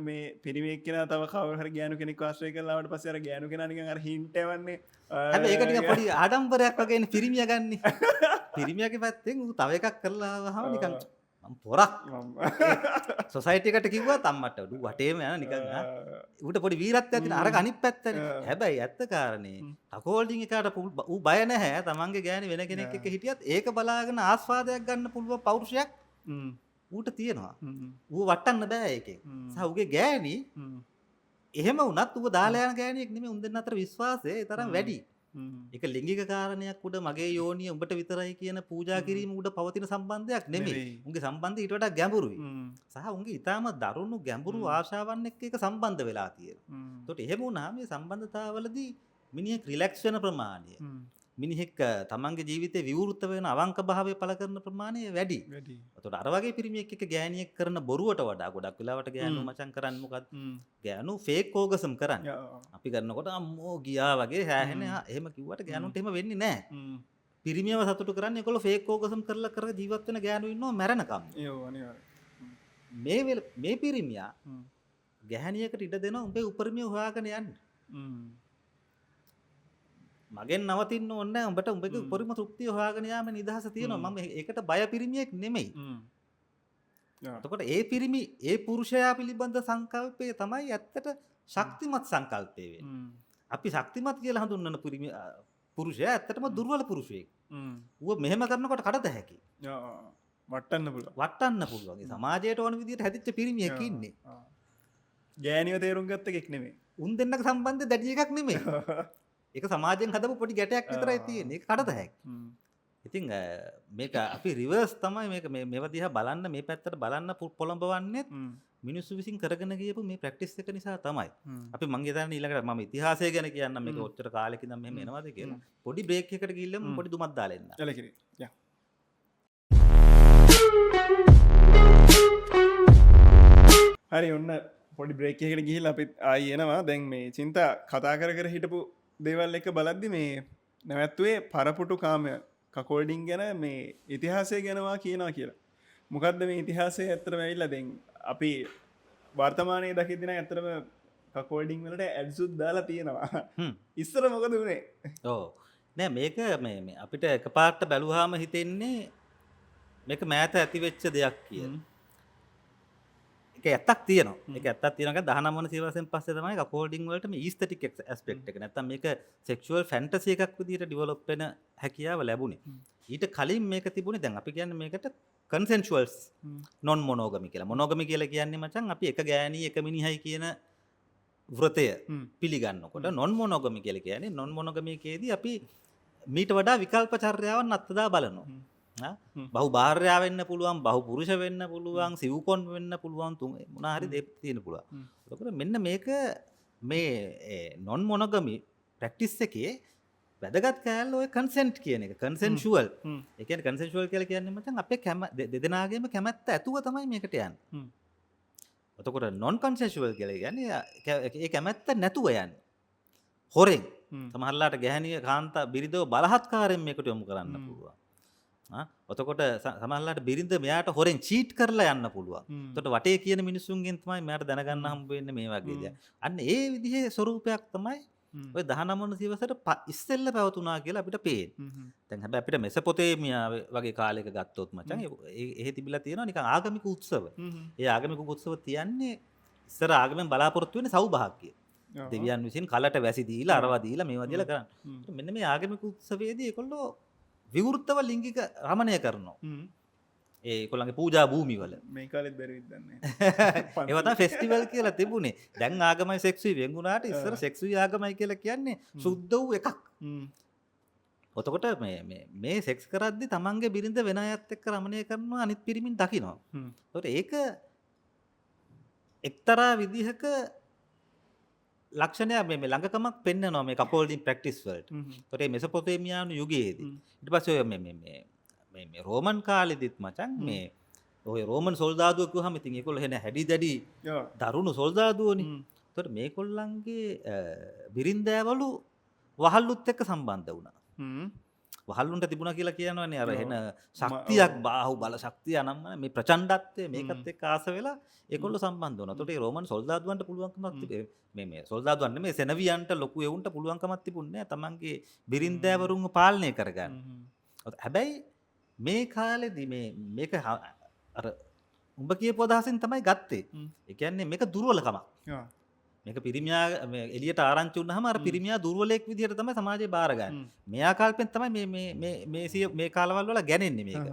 මේ පිරිමියෙක් කෙනා තව කවුරු හරි ගෑනු කෙනෙක් ආශ්‍රය කරලා ආවට පස්සේ අර ගෑනු කෙනා නිකන් අර හින්ට් එවන්නේ. හැබැයි ඒක නිකන් පොඩි ආඩම්බරයක් වගේනේ පිරිමියා ගන්නෙ. පිරිමියාගේ පැත්තෙන් ඌ තව එකක් කරලා ආවම නිකන් මම පොරක් සොසයිටි එකට කිව්වත් අම්මට ඌ වටේම යන නිකන් ඌට පොඩි වීරත්වයක් තියෙන අරක අනිත් පැත්තනේ. හැබැයි ඇත්ත කාරණේ කකෝල්ඩින් එකට ඌ බය නැහැ. තමන්ගේ ගෑණි වෙන කෙනෙක් එක්ක හිටියත් ඒක බලාගෙන ආස්වාදයක් ගන්න පුළුවන් පෞරුෂයක් ඌට තියෙනවා. ඌ වටන්න බෑ ඒකෙන්. සහ ඌගේ ගෑණි එහෙම වුණත් ඌ දාලා යන ගෑණියෙක් නෙමෙයි. උන් දෙන්න අතර විශ්වාසය ඒ තරම් වැඩි. ඒක ලිංගික කාරණයක් උඩ මගේ යෝනිය උඹට විතරයි කියන පූජා කිරීම උඩ පවතින සම්බන්ධයක් නෙමෙයි. උන්ගේ සම්බන්ධය ඊට වඩා ගැඹුරුයි. සහ උන්ගේ ඊටාම දරුණු ගැඹුරු ආශාවන් එක්ක ඒක සම්බන්ධ වෙලා තියෙනවා. ඒකට එහෙම වුණාම මේ සම්බන්ධතාවවලදී මිනිහෙක් රිලැක්ස් වෙන ප්‍රමාණය, මිනිහෙක් තමන්ගේ ජීවිතේ විවෘත වෙන අවංක භාවය පළ කරන ප්‍රමාණය වැඩි. ඒකට අර වගේ පිරිමියෙක් එක්ක ගෑණියෙක් කරන බොරුවට වඩා ගොඩක් වෙලාවට ගෑනු මචං කරන්නේ මොකද්ද? ගෑනු ෆේක් ඕගසම් කරන්නේ. අපි කරනකොට අම්මෝ ගියා වගේ හැහෙන එහෙම කිව්වට ගෑනුන්ට එහෙම වෙන්නේ නැහැ. පිරිමියව සතුටු කරන්නේ ඒගොල්ලෝ ෆේක් ඕගසම් කරලා කර ජීවත් වෙන ගෑනු ඉන්නවා මැරෙනකම්. මේ පිරිමියා ගැහණියකට ඉඩ දෙනවා උඹේ උපරිමය හොයාගෙන යන්න. මගෙන් නවතින්න ඕනේ නැහැ. උඹට උඹගේ උපරිම තෘප්තිය හොයාගෙන යාම නිදහස තියෙනවා. මම ඒකට බය පිරිමියෙක් නෙමෙයි. එතකොට ඒ පිරිමි ඒ පුරුෂයා පිළිබඳ සංකල්පය තමයි ඇත්තට ශක්තිමත් සංකල්පය වෙන්නේ. අපි ශක්තිමත් කියලා හඳුන්වන පුරුෂයා ඇත්තටම දුර්වල පුරුෂයෙක්. ඌව මෙහෙම කරනකොට කඩත හැකි. වටන්න පුළුවන්. වටන්න පුළුවන්. ඒ සමාජයට ඕන විදිහට හැදිච්ච පිරිමියෙක් ඉන්නේ. ගෑනිව තේරුම් ගත්ත එකෙක් නෙමෙයි. උන් දෙන්නක සම්බන්ධ දැඩි එකක් නෙමෙයි. ඒක සමාජයෙන් හදපු පොඩි ගැටයක් විතරයි තියෙන්නේ. ඒක කඩත හැකි. ඉතින් මේක අපි රිවර්ස් තමයි මේක මේව දිහා බලන්න මේ පැත්තට බලන්න පොළඹවන්නේ මිනිස්සු විසින් කරගෙන ගියපු මේ ප්‍රැක්ටිස් එක නිසා තමයි. අපි මං හිතන්නේ ඊළඟට මම ඉතිහාසය ගැන කියන්නම් මේක ඔච්චර කාලෙක ඉඳන් මෙහෙම එනවාද කියලා. පොඩි බ්‍රේක් එකකට ගිහිල්ලා මම පොඩි දුමක් දාලා එන්න. එලකිරි. යා. හරි ඔන්න පොඩි බ්‍රේක් එකකට ගිහිල්ලා අපි ආයි එනවා. දැන් මේ චින්තා කතා කර හිටපු දේවල් එක බලද්දි මේ නැවැත්තුවේ පරපුටු කාමය කකෝල්ඩින් ගැන මේ ඉතිහාසය ගැනවා කියනවා කියලා. මොකක්ද මේ ඉතිහාසය ඇත්තටම ඇවිල්ලා දැන් අපි වර්තමානයේ දකිද්දී නම් ඇත්තටම කකෝල්ඩින් වලට ඇඩ්සුත් දාලා තියෙනවා. ඉස්සර මොකද උනේ? ඔව්. නෑ මේක මේ අපිට එකපාරට බැලුවාම හිතෙන්නේ මේක මෑත ඇති වෙච්ච දෙයක් කියලා. ඒක ඇත්තක් තියෙනවා. ඒක ඇත්තක් තියෙනවා. 19 වන සියවසෙන් පස්සේ තමයි කකෝල්ඩින් වලට මේ ඊස්තටික් ඇස්පෙක්ට් එක. නැත්තම් මේක සෙක්ෂුවල් ෆැන්ටසි එකක් විදිහට ඩෙවලොප් වෙන හැකියාව ලැබුණේ. ඊට කලින් මේක තිබුණේ දැන් අපි කියන්නේ මේකට කන්සෙන්ෂුවල් නොන් මොනෝගමි කියලා. මොනෝගමි කියලා කියන්නේ මචං අපි එක ගෑණි එක මිනිහයි කියන වෘතය පිළිගන්නකොට නොන් මොනෝගමි කියලා කියන්නේ නොන් මොනෝගමිකේදී අපි මීට වඩා විකල්ප චර්යාවන් අත්දා බලනවා. බහු භාර්යා වෙන්න පුළුවන්, බහු පුරුෂ වෙන්න පුළුවන්, සිව්කොන් වෙන්න පුළුවන්, මොනවා හරි දෙයක් තියෙන්න පුළුවන්. ඒකෝර මෙන්න මේක මේ නොන් මොනෝගමි ප්‍රැක්ටිස් එකේ වැදගත් කෑල්ල ඔය කන්සෙන්ට් කියන එක. කන්සෙන්ෂුවල්. ඒ කියන්නේ කන්සෙන්ෂුවල් කියලා කියන්නේ මචං අපේ දෙදෙනාගේම කැමැත්ත ඇතුව තමයි මේකට යන්නේ. එතකොට නොන් කන්සෙන්ෂුවල් කියලා කියන්නේ ඒ කැමැත්ත නැතුව යන්නේ. හොරෙන්. සමහරලාට ගැහණිය කාන්තා බිරිඳව බලහත්කාරයෙන් මේකට යොමු කරන්න පුළුවන්. ඔතකොට සමහරලාට බිරිඳ මෙයාට හොරෙන් චීට් කරලා යන්න පුළුවන්. එතකොට වටේ කියන මිනිසුන්ගෙන් තමයි මෙයාට දැනගන්න හම්බ වෙන්නේ මේ වගේ දේ. අන්න ඒ විදිහේ ස්වරූපයක් තමයි ඔය 19 වන සියවසට ඉස්සෙල්ල පැවතුනා කියලා අපිට පේන්නේ. දැන් හැබැයි අපිට මෙසොපොතේමියා වගේ කාලයක ගත්තොත් මචං එහෙ තිබිලා තියෙනවා නිකන් ආගමික උත්සව. ඒ ආගමික උත්සව තියන්නේ ඉස්සර ආගමෙන් බලාපොරොත්තු වෙන්නේ සෞභාග්‍ය. දෙවියන් විසින් කලට වැසි දීලා අරවා දීලා මේවා දීලා කරන්නේ. මෙන්න මේ ආගමික උත්සවයේදී ඒගොල්ලෝ විවෘතව ලිංගික රමණය කරනවා. ඒගොල්ලන්ගේ පූජා භූමිවල. මේ කාලෙත් බැරි විද්දන්නේ. ඒවා තමයි ෆෙස්ටිවල් කියලා තිබුණේ. දැන් ආගමයි සෙක්සුයි වෙන් වුණාට ඉස්සර සෙක්සුයි ආගමයි කියලා කියන්නේ සුද්ධ වූ එකක්. ඔතකොට මේ සෙක්ස් කරද්දි තමන්ගේ බිරිඳ වෙන අයත් එක්ක රමණය කරනවා අනිත් පිරිමින් දකිනවා. ඒකට ඒක එක්තරා විදිහක ලක්ෂණයක් මේ ළඟකමක් පෙන්වනවා මේ කපෝල්ඩින් ප්‍රැක්ටිස් වලට. ඒකට මේ මෙසොපොතේමියානු යුගයේදී ඊට පස්සේ ඔය මේ රෝමන් කාලෙදිත් මචං මේ ඔය රෝමන් සොල්දාදුව කිව්වහම ඉතින් ඒගොල්ලෝ එන හැඩි දැඩි දරුණු සොල්දාදුවනේ. ඒකට මේගොල්ලන්ගේ බිරින්දෑවලු වහල්ලුත් එක්ක සම්බන්ධ වුණා. වහල්ලුන්ට තිබුණා කියලා කියනවනේ අර එන ශක්තියක් බාහුව බල ශක්තිය අනම්මන මේ ප්‍රචණ්ඩත්වය මේකත් එක්ක ආස වෙලා ඒගොල්ලෝ සම්බන්ධ වුණා. ඒකට ඒ රෝමන් සොල්දාදුවන්ට පුළුවන්කමක් තිබේ මේ සොල්දාදුවන් නෙමෙයි සෙනවියන්ට ලොකු එවුන්ට පුළුවන්කමක් තිබුණේ නැහැ තමන්ගේ බිරින්දෑවරුන්ව පාලනය කරගන්න. හැබැයි මේ කාලෙදි මේක අර උඹ කියපු අදහසින් තමයි ගත්තේ. ඒ කියන්නේ මේක දුර්වලකමක්. මේක පිරිමියා එළියට ආරංචි වුණාම අර පිරිමියා දුර්වලෙක් විදිහට තමයි සමාජයේ බාරගන්නේ. මෙයා කල්පෙන් තමයි මේ කාලවල වල ගැනෙන්නේ මේක.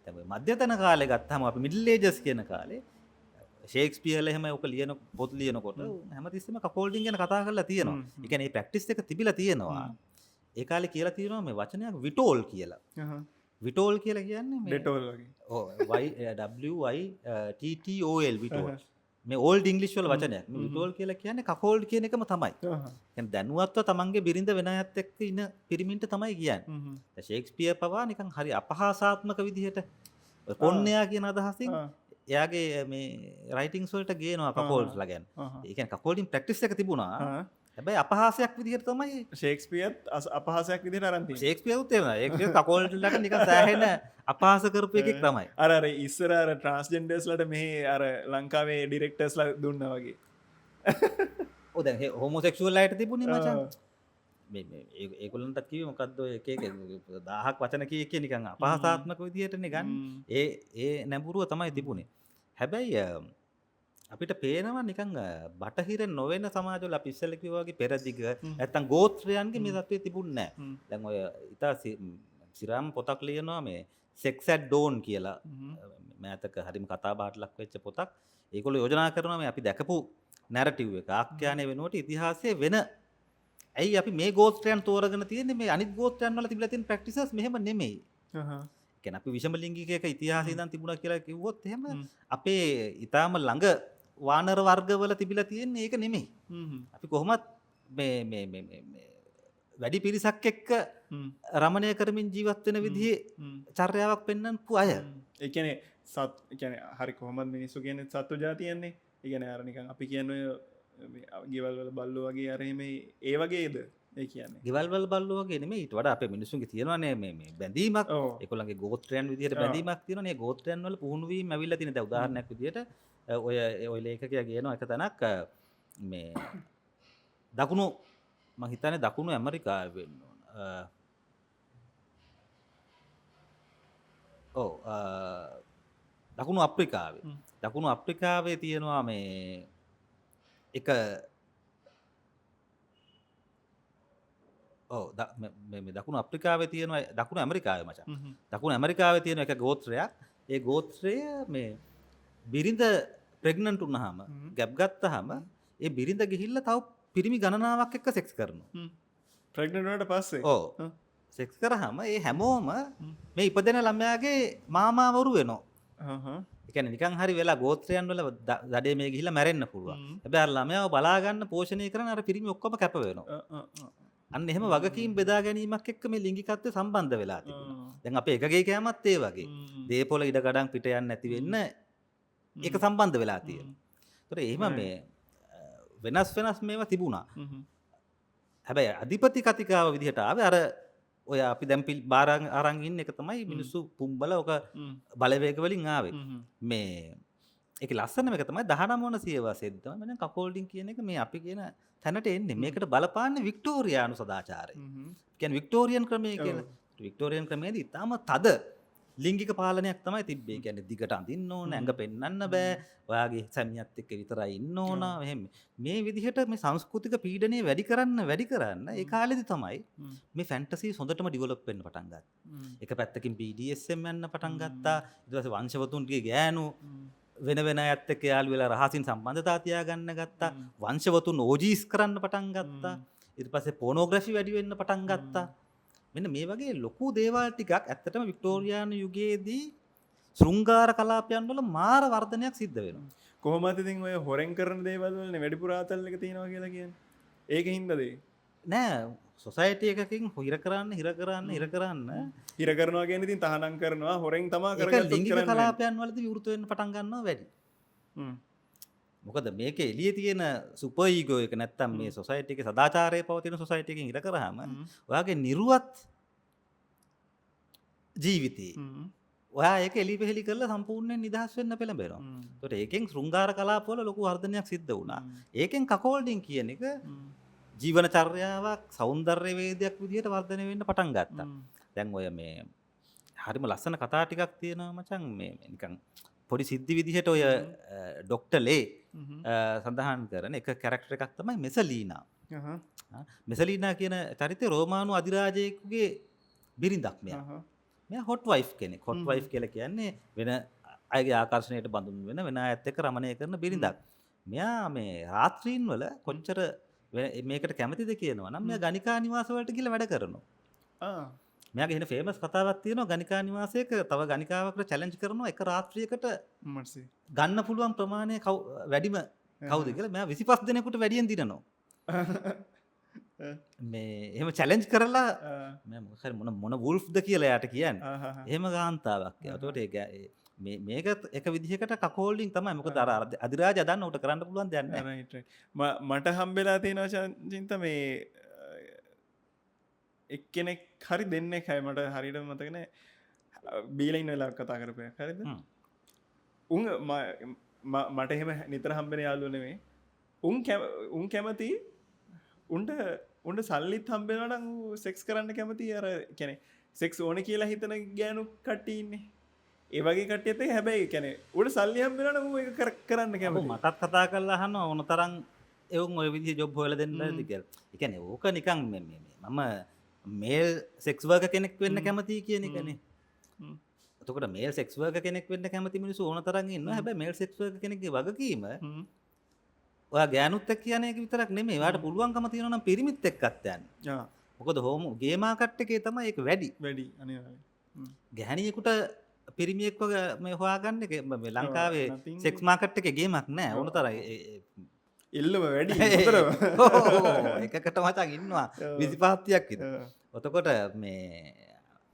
දැන් මධ්‍යතන කාලේ ගත්තාම අපි මිඩල් ඒජස් කියන කාලේ ෂේක්ස්පියර්ලා එහෙම ඔක ලියන පොත් ලියනකොට හැමතිස්සෙම කපෝල්ඩින් ගැන කතා කරලා තියෙනවා. ඒ කියන්නේ මේ ප්‍රැක්ටිස් එක තිබිලා තියෙනවා. ඒ කාලේ කියලා තියෙනවා මේ වචනයක් විටෝල් කියලා. විටෝල් කියලා කියන්නේ මේ ඩෙටෝල් වගේ. ඔව් WITTOL විටෝල්. මේ ඕල්ඩ් ඉංග්ලිෂ් වල වචනයක්. මේ විටෝල් කියලා කියන්නේ කකෝල්ඩ් කියන එකම තමයි. කියන්නේ දැනුවත්ව තමන්ගේ බිරිඳ වෙන අයත් එක්ක ඉන පිරිමින්ට තමයි කියන්නේ. දැන් ෂේක්ස්පියර් පවා නිකන් හරි අපහාසාත්මක විදිහට කොන්නයා කියන අදහසින් එයාගේ මේ රයිටින්ග්ස් වලට ගේනවා කකෝල්ඩ්ස්ලා ගැන. ඒ කියන්නේ කකෝල්ඩින් ප්‍රැක්ටිස් එක තිබුණා. හැබැයි අපහාසයක් විදිහට තමයි ෂේක්ස්පියර්ත් අපහාසයක් විදිහට අරන් තියෙන්නේ. ෂේක්ස්පියර්ත් එහෙම. ඒක කකෝල්ඩ්ලට නිකන් සෑහෙන අපහාස කරපු එකෙක් තමයි. අර ඉස්සර අර ට්‍රාන්ස්ජෙන්ඩර්ස්ලට මෙහි අර ලංකාවේ ඩිරෙක්ටර්ස්ලා දුන්නා වගේ. ඔව් දැන් හෝමොසෙක්ෂුවල් අයට තිබුණේ මචං. මේ ඒගොල්ලන්ට කිව්වේ මොකද්ද ඔය එක 1000ක් වචන කිය නිකන් අපහාසාත්මක විදිහටනේ ගන්න. ඒ නැඹුරුව තමයි තිබුණේ. හැබැයි අපිට පේනවා නිකන් බටහිර නොවන සමාජවල අපි ඉස්සෙල්ලා කිව්වා වගේ පෙරදිග නැත්තම් ගෝත්‍රයන්ගේ මේ තත්ත්වය තිබුණේ නැහැ. දැන් ඔය ඉතා සිරාම් පොතක් ලියනවා මේ සෙක්ස් ඇට් ඩෝන් කියලා. මෑතක හරිම කතා බහට ලක් වෙච්ච පොතක්. ඒගොල්ලෝ යෝජනා කරනවා මේ අපි දැකපු නැරටිව් එක ආඛ්‍යානය වෙනුවට ඉතිහාසයේ වෙන ඇයි අපි මේ ගෝත්‍රයන් තෝරගෙන තියෙන්නේ මේ අනිත් ගෝත්‍රයන් වල තිබිලා තියෙන ප්‍රැක්ටිසස් මෙහෙම නෙමෙයි. කියන්නේ අපි විෂම ලිංගිකයක ඉතිහාසය ඉඳන් තිබුණා කියලා කිව්වොත් එහෙම අපේ ඊටාම ළඟ වානර වර්ගවල තිබිලා තියෙන්නේ ඒක නෙමෙයි. අපි කොහොමත් මේ වැඩි පිරිසක් එක්ක රමණය කරමින් ජීවත් වෙන විදිහේ චර්යාවක් පෙන්වන්නපු අය. ඒ කියන්නේ හරි කොහොමද මිනිස්සු කියන්නේ සත්ව జాතියන්නේ. ඒ කියන්නේ අර නිකන් අපි කියන්නේ ගෙවල් වල බල්ලෝ වගේ අර එහෙම ඒ වගේද? ඒ කියන්නේ ගෙවල් වල බල්ලෝ වගේ නෙමෙයි. ඊට වඩා අපේ මිනිස්සුන්ගේ තියෙනවානේ මේ බැඳීමක්. ඒගොල්ලන්ගේ ගෝත්‍රයන් විදිහට බැඳීමක් තියෙනවානේ. ඒ ගෝත්‍රයන් වල පුහුණු වීම ඇවිල්ලා තියෙන. දැන් උදාහරණයක් විදිහට ඔය ලේඛකයා කියනවා එක තැනක් මේ දකුණු මම හිතන්නේ දකුණු ඇමරිකාවේ වෙන්න ඕන. දකුණු අප්‍රිකාවේ තියෙනවා මේ එක දකුණු අප්‍රිකාවේ තියෙනවා දකුණු ඇමරිකාවේ මචං. දකුණු ඇමරිකාවේ තියෙන එක ගෝත්‍රයක්. ඒ ගෝත්‍රය මේ බිරිඳ ප්‍රෙග්නන්ට් වුණාම ගැප් ගත්තාම ඒ බිරිඳ ගිහිල්ලා තව පිරිමි ගණනාවක් එක්ක සෙක්ස් කරනවා. ප්‍රෙග්නන්ට් වුණාට පස්සේ ඔව් සෙක්ස් කරාම ඒ හැමෝම මේ ඉපදෙන ළමයාගේ මාමාවරු වෙනවා. ඒ කියන්නේ නිකන් හරි වෙලා ගෝත්‍රයන් වල දඩේ මේ ගිහිල්ලා මැරෙන්න පුළුවන්. හැබැයි අර ළමයාව බලා ගන්න පෝෂණය කරන අර පිරිමි ඔක්කොම කැප වෙනවා. අන්න එහෙම වගකීම් බෙදා ගැනීමක් එක්ක මේ ලිංගිකත්වය සම්බන්ධ වෙලා තිබුණා. දැන් අපේ එකගේ කෑමත් ඒ වගේ. දේපොළ ඉඩ ගඩන් පිට යන්නේ නැති වෙන්න ඒක සම්බන්ධ වෙලා තියෙනවා. ඒතර එහෙම මේ වෙනස් මේවා තිබුණා. හැබැයි අධිපති කතිකාව විදිහට ආවේ අර ඔය අපි දැන් බාර අරන් ඉන්න එක තමයි මිනිස්සු පුම්බල ඔක බලවේග වලින් ආවේ. මේ ඒක ලස්සනම එක තමයි 19 වන සියවසේදී තමයි මම කපෝල්ඩින් කියන එක මේ අපි කියන තැනට එන්නේ. මේකට බලපාන්නේ වික්ටෝරියානු සදාචාරය. කියන්නේ වික්ටෝරියන් ක්‍රමය කියලා. වික්ටෝරියන් ක්‍රමයේදී ඊටම තද ලිංගික පාලනයක් තමයි තිබ්බේ. ඒ කියන්නේ දිගට අඳින්න ඕන, ඇඟ පෙන්වන්න බෑ. ඔයාගේ සැමියාත් එක්ක විතරයි ඉන්න ඕන. එහෙම මේ විදිහට මේ සංස්කෘතික පීඩනය වැඩි කරන්න ඒ කාලෙදි තමයි මේ ෆැන්ටසි හොඳටම ඩිවෙලොප් වෙන්න පටන් ගත්තා. එක පැත්තකින් BDSM යන්න පටන් ගත්තා. ඊට පස්සේ වංශවතුන්ගේ ගෑනු වෙන අයත් එක්ක යාළු වෙලා රහසින් සම්බන්ධතා තියාගන්න ගත්තා. වංශවතුන් ඕජීස් කරන්න පටන් ගත්තා. ඊට පස්සේ පෝනෝග්‍රැෆි වැඩි වෙන්න පටන් ගත්තා. මෙන්න මේ වගේ ලොකු දේවල් ටිකක් ඇත්තටම වික්ටෝරියානු යුගයේදී ශෘංගාර කලාපයන් වල මාර වර්ධනයක් සිද්ධ වෙනවා. කොහොමද ඉතින් ඔය හොරෙන් කරන දේවල් වලනේ වැඩිපුර ආතල් එක තියෙනවා කියලා කියන්නේ. ඒකෙන් හින්දාද ඒ? නෑ සොසයිටි එකකින් හිර කරන්න හිර කරනවා කියන්නේ ඉතින් තහනම් කරනවා හොරෙන් තමයි කරගත්තොත් ලිංගික කරන්නේ. කලාපයන් වලදී විවෘත වෙන්න පටන් ගන්නවා වැඩි. මොකද මේකේ එළියේ තියෙන සුපර් ඊගෝ එක නැත්තම් මේ සොසයිටි එකේ සදාචාරයේ පවතින සොසයිටි එකකින් ඉර කරාම ඔයාගේ නිර්වත් ජීවිතේ ඔයා ඒක එලි පෙහෙලි කරලා සම්පූර්ණයෙන් නිදහස් වෙන්න පෙළඹෙනවා. ඒකට ඒකෙන් ශෘංගාර කලාප වල ලොකු වර්ධනයක් සිද්ධ වුණා. ඒකෙන් කකෝල්ඩින් කියන එක ජීවන චර්යාවක් සෞන්දර්ය වේදයක් විදිහට වර්ධනය වෙන්න පටන් ගත්තා. දැන් ඔය මේ හරිම ලස්සන කතා ටිකක් තියෙනවා මචං මේ නිකන් පොඩි සිද්ධි විදිහට ඔය ඩොක්ටර් ලේ සඳහන් කරන එක කැරක්ටර් එකක් තමයි මෙසලීනා. මෙසලීනා කියන චරිතය රෝමානු අධිරාජයෙකුගේ බිරිඳක් මෙයා. මෙයා හොට් වයිෆ් කෙනෙක්. හොට් වයිෆ් කියලා කියන්නේ වෙන අයගේ ආකර්ෂණයට බඳුන් වෙන අයත් එක්ක රමණය කරන බිරිඳක්. මෙයා මේ රාත්‍රීන් වල කොච්චර මේකට කැමතිද කියනවා නම් මෙයා ගණිකා නිවාස වලට ගිහලා වැඩ කරනවා. මෙයාගේ එහෙන ෆේමස් කතාවක් තියෙනවා ගණිකා නිවාසයක තව ගණිකාවකට චැලෙන්ජ් කරනවා එක රාත්‍රියකට ගන්න පුළුවන් ප්‍රමාණය වැඩිම කවුද කියලා මෙයා 25 දෙනෙකුට වැඩියෙන් දිනනවා. මේ එහෙම චැලෙන්ජ් කරලා මම මොකක්ද මොන වුල්ෆ්ද කියලා යාට කියන්නේ. එහෙම ගාන්තාවක්. ඒකට මේක එක විදිහකට කකෝල්ඩින් තමයි. මොකද අර අධිරාජ දන්න උට කරන්න පුළුවන් දෙයක් නැහැ. මට හම්බෙලා තියෙනවා චින්ත මේ එක්කෙනෙක් හරි දෙන්නෙක් හයි මට හරියට මතක නෑ බීලා ඉන්න වෙලාවක් කතා කරපයක් හරිද? උන් මට එහෙම නිතර හම්බෙන යාළුවෝ නෙමෙයි. උන් කැමති උන්ට සල්ලිත් හම්බෙනවා නම් සෙක්ස් කරන්න කැමති අර කියන්නේ සෙක්ස් ඕනේ කියලා හිතන ගෑනු කට්ටිය ඉන්නේ. ඒ වගේ කට්ටියත් එක්ක හැබැයි කියන්නේ උන්ට සල්ලි හම්බෙනවා නම් ඌ ඒක කරන්න කැමති. මටත් කතා කරලා අහනවා ඕන තරම් එවුන් ඔය විදිහේ ජොබ් හොයලා දෙන්නද කියලා. ඒ කියන්නේ ඕක නිකන් මම මේල් සෙක්ස් වර්කර් කෙනෙක් වෙන්න කැමතියි කියන එකනේ. එතකොට මේල් සෙක්ස් වර්කර් කෙනෙක් වෙන්න කැමති මිනිස්සු ඕන තරම් ඉන්නවා. හැබැයි මේල් සෙක්ස් වර්කර් කෙනෙක්ගේ වගකීම ඔයා ගෑනුත් එක්ක යන එක විතරක් නෙමෙයි. ඔයාට පුළුවන්කම තියෙනවා නම් පිරිමිත් එක්කත් යන්න. මොකද හෝම ගේ මාකට් එකේ තමයි ඒක වැඩි අනිවාර්යයෙන්. ගැහණියෙකුට පිරිමියෙක්ව මේ හොයාගන්න එක මේ ලංකාවේ සෙක්ස් මාකට් එකේ ගේමක් නෑ. ඕන තරම් එල්ලම වැඩි එකකට මචං ඉන්නවා 25ක් විතර. එතකොට මේ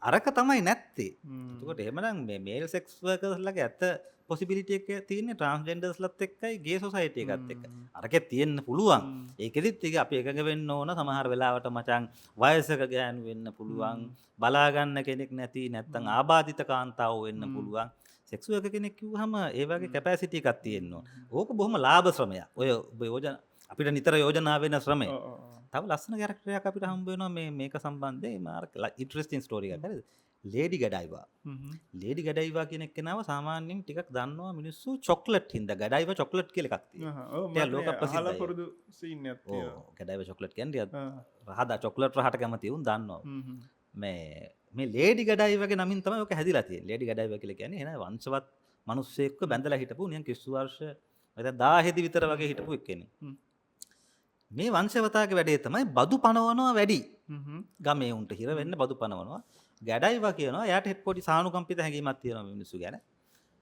අරක තමයි නැත්තේ. එතකොට එහෙමනම් මේ මේල් සෙක්ස් වර්කර්ස්ලාගේ ඇත්ත පොසිබිලිටි එක තියෙන්නේ ට්‍රාන්ස්ජෙන්ඩර්ස්ලත් එක්කයි ගේ සොසයිටි එකත් එක්ක. අරකේ තියෙන්න පුළුවන්. ඒකෙදිත් ඒක අපි එකඟ වෙන්න ඕන. සමහර වෙලාවට මචං වයසක ගෑනු වෙන්න පුළුවන්. බලා ගන්න කෙනෙක් නැති නැත්තම් ආබාධිත කාන්තාවෝ වෙන්න පුළුවන්. සෙක්ස් වර්කර් කෙනෙක් කිව්වහම ඒ වගේ කැපැසිටි එකක් තියෙන්න ඕන. ඕක බොහොම ලාභ ශ්‍රමයක්. ඔය යෝජනා අපිට නිතර යෝජනා වෙන ශ්‍රමය. තව ලස්සන කැරක්ටර් එකක් අපිට හම්බ වෙනවා මේක සම්බන්ධයෙන් මාර ඉන්ටරෙස්ටිං ස්ටෝරි එකක්. හරිද? ලේඩි ගඩයිවා. ලේඩි ගඩයිවා කියන එක්කෙනාව සාමාන්‍යයෙන් ටිකක් දන්නවා මිනිස්සු චොක්ලට් හින්දා. ගඩයිවා චොක්ලට් කියලා එකක් තියෙනවා. ඒක ලෝක ප්‍රසිද්ධයි. පුරුදු සීන් එකක් තියෙනවා. ඔව් ගඩයිවා චොක්ලට් කියන්නේ රහදා චොක්ලට් රහට කැමති උන් දන්නවා. මේ ලේඩි ගඩයිවගේ නමින් තමයි ඔක හැදිලා තියෙන්නේ. ලේඩි ගඩයිවා කියලා කියන්නේ එන වංශවත් මිනිස්සෙක්ව බැඳලා හිටපු නිකන් කිස්සු වර්ෂ දැන් 10 විතර වගේ හිටපු එක්කෙනෙක්. මේ වංශවතාගේ වැඩේ තමයි බදු පනවනවා වැඩි. ගමේ උන්ට හිර වෙන්න බදු පනවනවා. ගඩයිවා කියනවා එයාට පොඩි සානුකම්පිත හැඟීමක් තියෙනවා මිනිස්සු ගැන.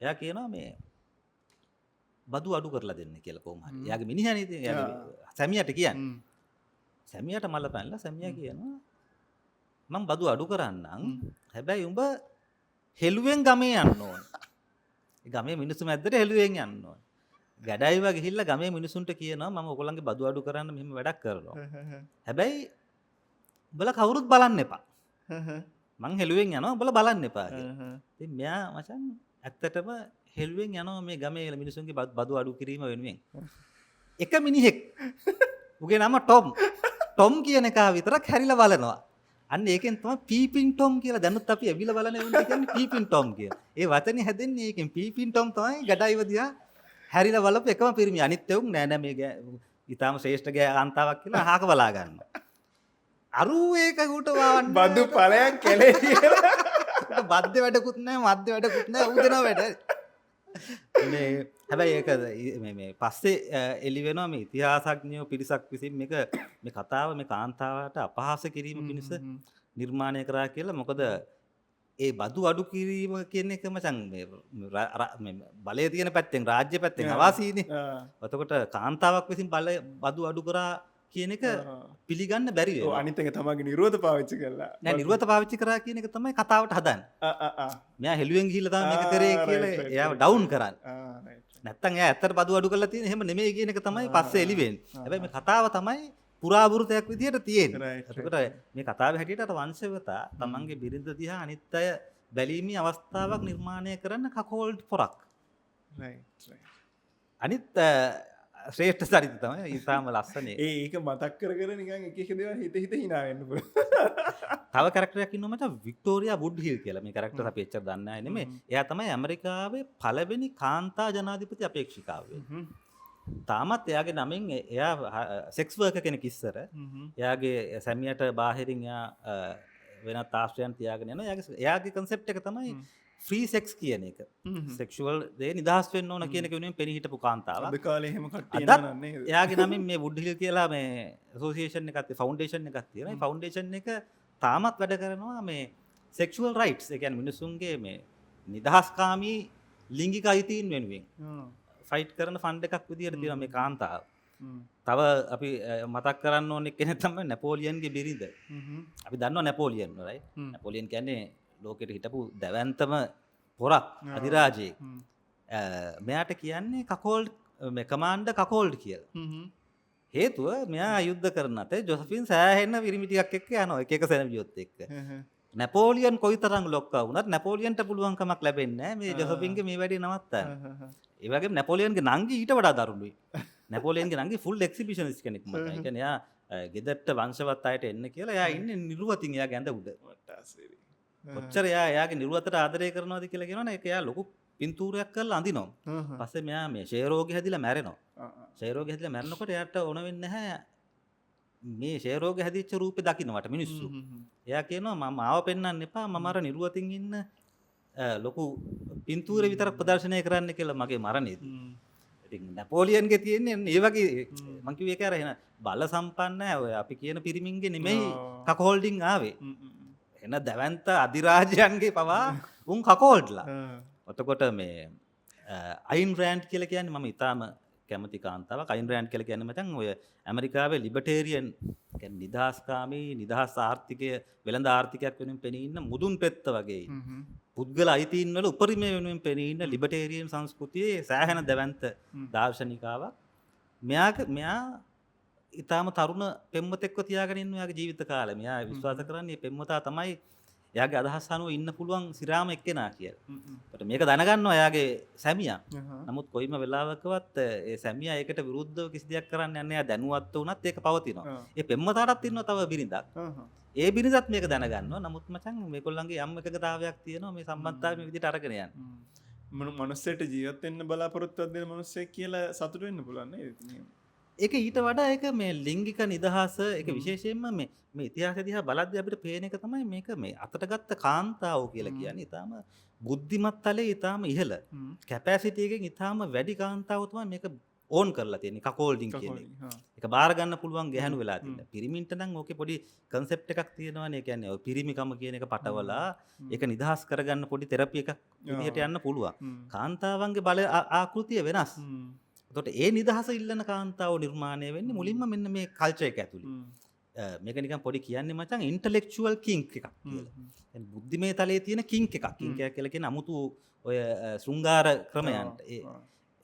එයා කියනවා මේ බදු අඩු කරලා දෙන්න කියලා කොහොම හරි. එයාගේ මිනිහා නේද? එයාගේ සැමියාට කියන්නේ. සැමියාට මල්ල පැනලා සැමියා කියනවා මං බදු අඩු කරන්නම්. හැබැයි උඹ හෙළුවෙන් ගමේ යන්න ඕන. ගමේ මිනිස්සු මැද්දට හෙළුවෙන් යන්න ඕන. ගඩයිවා ගිහිල්ලා ගමේ මිනිසුන්ට කියනවා මම ඔයගොල්ලන්ගේ බදු අඩු කරන්න මෙහෙම වැඩක් කරනවා. හැබැයි උඹලා කවුරුත් බලන්න එපා. මං හෙළුවෙන් යනවා උඹලා බලන්න එපා කියලා. ඉතින් මෙයා මචං ඇත්තටම හෙළුවෙන් යනවා මේ ගමේ මිනිසුන්ගේ බදු අඩු කිරීම වෙනුවෙන්. එක මිනිහෙක් උගේ නම ටොම් කියන එකා විතරක් හැරිලා බලනවා. අන්න ඒකෙන් තමයි පීපින් ටොම් කියලා දැනුත් අපි ඇවිල්ලා බලන උන්ට කියන්නේ පීපින් ටොම් කියලා. ඒ වචනේ හැදෙන්නේ ඒකෙන් පීපින් ටොම් තමයි ගඩයිව දිහා හැරිලා බලපු එකම පිරිමි. අනිත් එවුන් නෑ නෑ මේ ඊටාම ශ්‍රේෂ්ඨ ගාන්තාවක් කියලා අහක බලා ගන්නවා. අරු ඒක උට වවන්න බදු ඵලයක් කෙලේ කියලා බද්ද වැඩකුත් නෑ මද්ද වැඩකුත් නෑ ඌ දෙනවා වැඩ. මේ හැබැයි ඒක මේ පස්සේ එළි වෙනවා මේ ඉතිහාසඥයෝ පිරිසක් විසින් මේක මේ කතාව මේ කාන්තාවට අපහාස කිරීම පිණිස නිර්මාණය කරා කියලා. මොකද ඒ බදු අඩු කිරීම කියන එක මචං මේ බලය තියෙන පැත්තෙන් රාජ්‍ය පැත්තෙන් අවාසීනේ. එතකොට කාන්තාවක් විසින් බදු අඩු කරා කියන එක පිළිගන්න බැරි වෙනවා. අනිත් එක තමගේ නිරෝධ පාවිච්චි කරලා නෑ නිර්වත පාවිච්චි කරා කියන එක තමයි කතාවට හදන්නේ. මෙයා හෙළුවෙන් ගිහිල්ලා තමයි මේක කරේ කියලා එයාව ඩවුන් කරන්නේ. නැත්තම් එයා ඇත්තට බදු අඩු කරලා තියෙන එහෙම නෙමෙයි කියන එක තමයි පස්සේ එළි වෙන්නේ. හැබැයි මේ කතාව තමයි පුරාවෘතයක් විදියට තියෙන්නේ. එතකොට මේ කතාවේ හැටියට අර වංශවතා තමන්ගේ බිරිඳ දිහා අනිත් අය බැලීමේ අවස්ථාවක් නිර්මාණය කරන්න කකෝල්ඩ් පොරක්. අනිත් ශ්‍රේෂ්ඨ චරිත තමයි ඊටාම ලස්සන එක. ඒක මතක් කර නිකන් එක එක දේවල් හිත hina වෙන්න පුළුවන්. තව කැරක්ටරයක් ඉන්නවා මචං වික්ටෝරියා වුඩ්හිල් කියලා. මේ කැරක්ටර් අපි එච්චර දන්නේ නැහැ නෙමෙයි. එයා තමයි ඇමරිකාවේ පළවෙනි කාන්තා ජනාධිපති අපේක්ෂිකාව වෙන්නේ. තාමත් එයාගේ නමින් එයා සෙක්ස් වර්කර් කෙනෙක් ඉස්සර. එයාගේ සැමියාට බාහිරින් එයා වෙනත් ආශ්‍රයයන් තියාගෙන යනවා. එයාගේ concept එක තමයි ෆ්‍රී සෙක්ස් කියන එක. සෙක්ෂුවල් දේ නිදහස් වෙන්න ඕන කියන එක වෙනුවෙන් පෙනී හිටපු කාන්තාවක්. අද කාලේ එහෙම කට්ටිය ඉන්නවනේ නේද? එයාගේ නමින් මේ වුඩ්හිල් කියලා මේ ඇසෝසියේෂන් එකක් ෆවුන්ඩේෂන් එකක් තියෙනවා. මේ ෆවුන්ඩේෂන් එක තාමත් වැඩ කරනවා මේ සෙක්ෂුවල් රයිට්ස්. ඒ කියන්නේ මිනිසුන්ගේ මේ නිදහස්කාමී ලිංගික අයිතීන් වෙනුවෙන් ෆයිට් කරන ෆන්ඩ් එකක් විදියට තියෙනවා මේ කාන්තාව. තව අපි මතක් කරන්න ඕනේ කෙනෙක් තමයි නැපෝලියන්ගේ බිරිඳ. අපි දන්නවා නැපෝලියන් රයිට්. නැපෝලියන් කියන්නේ ලෝකෙට හිටපු දැවැන්තම පොරක් අධිරාජයෙක්. මෙයාට කියන්නේ කකෝල්ඩ් මේ කමාන්ඩර් කකෝල්ඩ් කියලා. හේතුව මෙයා යුද්ධ කරන අතේ ජොසෆින් සෑහෙන විරිමි ටිකක් එක්ක යනවා එක එක සෙනවියොත් එක්ක. නැපෝලියන් කොයිතරම් ලොක්කා වුණත් නැපෝලියන්ට පුළුවන් කමක් ලැබෙන්නේ නැහැ මේ ජොසෆින්ගේ මේ වැඩේ නවත්තන්න. ඒ වගේම නැපෝලියන්ගේ නංගි ඊට වඩා දරුණුයි. නැපෝලියන්ගේ නංගි ෆුල් එක්සිබිෂනිස්ට් කෙනෙක් මම. ඒ කියන්නේ එයා ගෙදරට වංශවත් අයට එන්න කියලා එයා ඉන්නේ නිරුවතින් එයාගේ ඇඳ උඩ. කොච්චර එයාගේ නිරුවතට ආදරය කරනවද කියලා කියනවනේ ඒක එයා ලොකු පින්තූරයක් කරලා අඳිනවා. පස්සේ මෙයා මේ ෂේ රෝගේ හැදිලා මැරෙනවා. ෂේ රෝගේ හැදිලා මැරෙනකොට එයාට ඕන වෙන්නේ නැහැ මේ ෂේ රෝගේ හැදිච්ච රූපේ දකින්නවට මිනිස්සු. එයා කියනවා මම ආව පෙන්වන්න එපා මම අර නිරුවතින් ඉන්න ලොකු පින්තූරේ විතරක් ප්‍රදර්ශනය කරන්න කියලා මගේ මරණයේදී. ඉතින් නැපෝලියන්ගේ තියෙන්නේ මේ වගේ මං කිව්වේ ඒක අර එන බල සම්පන්න ඔය අපි කියන පිරිමින්ගේ නෙමෙයි කකෝල්ඩින් ආවේ. එන දැවැන්ත අධිරාජයන්ගේ පවා උන් කකෝල්ඩ්ලා. එතකොට මේ අයින් රෑන්ඩ් කියලා කියන්නේ මම ඉතාම කැමති කාන්තාවක්. අයින් රෑන්ඩ් කියලා කියන්නේ මචං ඔය ඇමරිකාවේ ලිබර්ටේරියන් කියන්නේ නිදහස්කාමී නිදහස් ආර්ථිකය වෙළඳ ආර්ථිකයක් වෙනුවෙන් පෙනී ඉන්න මුදුන් පෙත්ත වගේ පුද්ගල අයිතීන් වල උපරිමය වෙනුවෙන් පෙනී ඉන්න ලිබර්ටේරියන් සංස්කෘතියේ සෑහෙන දැවැන්ත දාර්ශනිකාවක්. මෙයා ඉතාම තරුණ පෙම්වතෙක්ව තියාගෙන ඉන්න එයාගේ ජීවිත කාලේ. මෙයා විශ්වාස කරන්නේ පෙම්වතා තමයි එයාගේ අදහස් අනුව ඉන්න පුළුවන් සිරාම එක්කෙනා කියලා. ඒකට මේක දැනගන්නවා එයාගේ සැමියා. නමුත් කොයිම වෙලාවකවත් ඒ සැමියා ඒකට විරුද්ධව කිසි දෙයක් කරන්න යන්නේ එයා දැනුවත් වුණත් ඒක පවතිනවා. ඒ පෙම්වතාටත් ඉන්නවා තව බිරිඳක්. ඒ බිරිඳත් මේක දැනගන්නවා. නමුත් මචං මේගොල්ලන්ගේ යම් එකගතාවයක් තියෙනවා මේ සම්බන්ධතාවය මේ විදිහට අරගෙන යන්න. මනුස්සයට ජීවත් වෙන්න බලාපොරොත්තුවක් දෙන මනුස්සයෙක් කියලා සතුටු වෙන්න පුළුවන් නේද? ඒක ඊට වඩා ඒක මේ ලිංගික නිදහස ඒක විශේෂයෙන්ම මේ ඉතිහාසය දිහා බලද්දී අපිට පේන එක තමයි මේක මේ අතට ගත්ත කාන්තාවෝ කියලා කියන්නේ ඊටාම බුද්ධිමත් තලයේ ඊටාම ඉහළ කැපැසිටි එකෙන් ඊටාම වැඩි කාන්තාවෝ තමයි මේක ඕන් කරලා තියෙන්නේ කකෝල්ඩින් කියන්නේ. ඒක බාර ගන්න පුළුවන් ගැහණු වෙලා තියෙනවා. පිරිමින්ට නම් ඕකේ පොඩි කන්සෙප්ට් එකක් තියෙනවානේ. ඒ කියන්නේ ඔය පිරිමිකම කියන එක පටවලා ඒක නිදහස් කරගන්න පොඩි තෙරපි එකක් විදිහට යන්න පුළුවන්. කාන්තාවන්ගේ බල ආකෘතිය වෙනස්. එතකොට ඒ නිදහස ඉල්ලන කාන්තාව නිර්මාණය වෙන්නේ මුලින්ම මෙන්න මේ කල්චර් එක ඇතුළේ. මේක නිකන් පොඩි කියන්නේ මචං ඉන්ටෙලෙක්චුවල් කින්ක් එකක් කියලා. يعني බුද්ධිමය තලයේ තියෙන කින්ක් එකක්. කින්ක් එකක් කියලා කියන්නේ 아무තු ඔය ශෘංගාර ක්‍රමයන්ට ඒ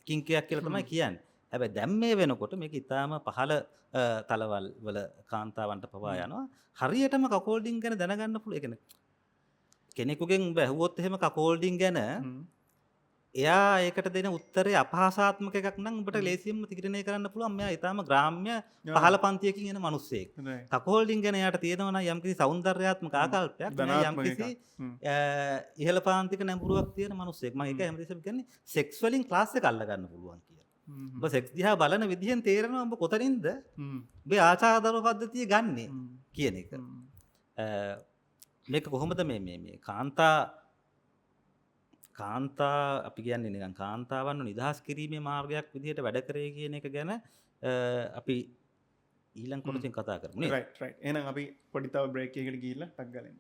කින්ක් එකක් කියලා තමයි කියන්නේ. හැබැයි දැන් මේ වෙනකොට මේක ඊටාම පහළ තලවල් වල කාන්තාවන්ට පවා යනවා. හරියටම කකෝල්ඩින් ගැන දැනගන්න පුළුවන්. ඒ කියන්නේ කෙනෙකුගෙන් බැහුවොත් එහෙම කකෝල්ඩින් ගැන එයා ඒකට දෙන උත්තරේ අපහාසාත්මක එකක් නම් උඹට ලේසියෙන්ම තීරණය කරන්න පුළුවන් මෙයා ඊටාම ග්‍රාම්‍ය පහළ පන්තියකින් එන මිනිස්සෙක්. කකෝල්ඩින් ගැන එයාට තියෙනවා නම් යම්කිසි සෞන්දර්යාත්මක ආකල්පයක් මෙයා යම්කිසි ඉහළ පාන්තික නැඹුරුවක් තියෙන මිනිස්සෙක්. මම ඒක හැමදෙස්සම කියන්නේ සෙක්ස් වලින් ක්ලාස් එක අල්ල ගන්න පුළුවන් කියලා. ඔබ සෙක්ස් දිහා බලන විදිහෙන් තේරෙනවා ඔබ කොතනින්ද ඔබේ ආචාර පද්ධතිය ගන්නෙ කියන එක. මේක කොහොමද මේ කාන්තා අපි කියන්නේ නිකන් කාන්තාවන්ව නිදහස් කිරීමේ මාර්ගයක් විදිහට වැඩ කරේ කියන එක ගැන අපි ඊළඟ කොටසින් කතා කරමු නේද? Right right. එහෙනම් අපි පොඩි තව බ්‍රේක් එකකට ගිහිල්ලා ටක් ගාලා එන්න.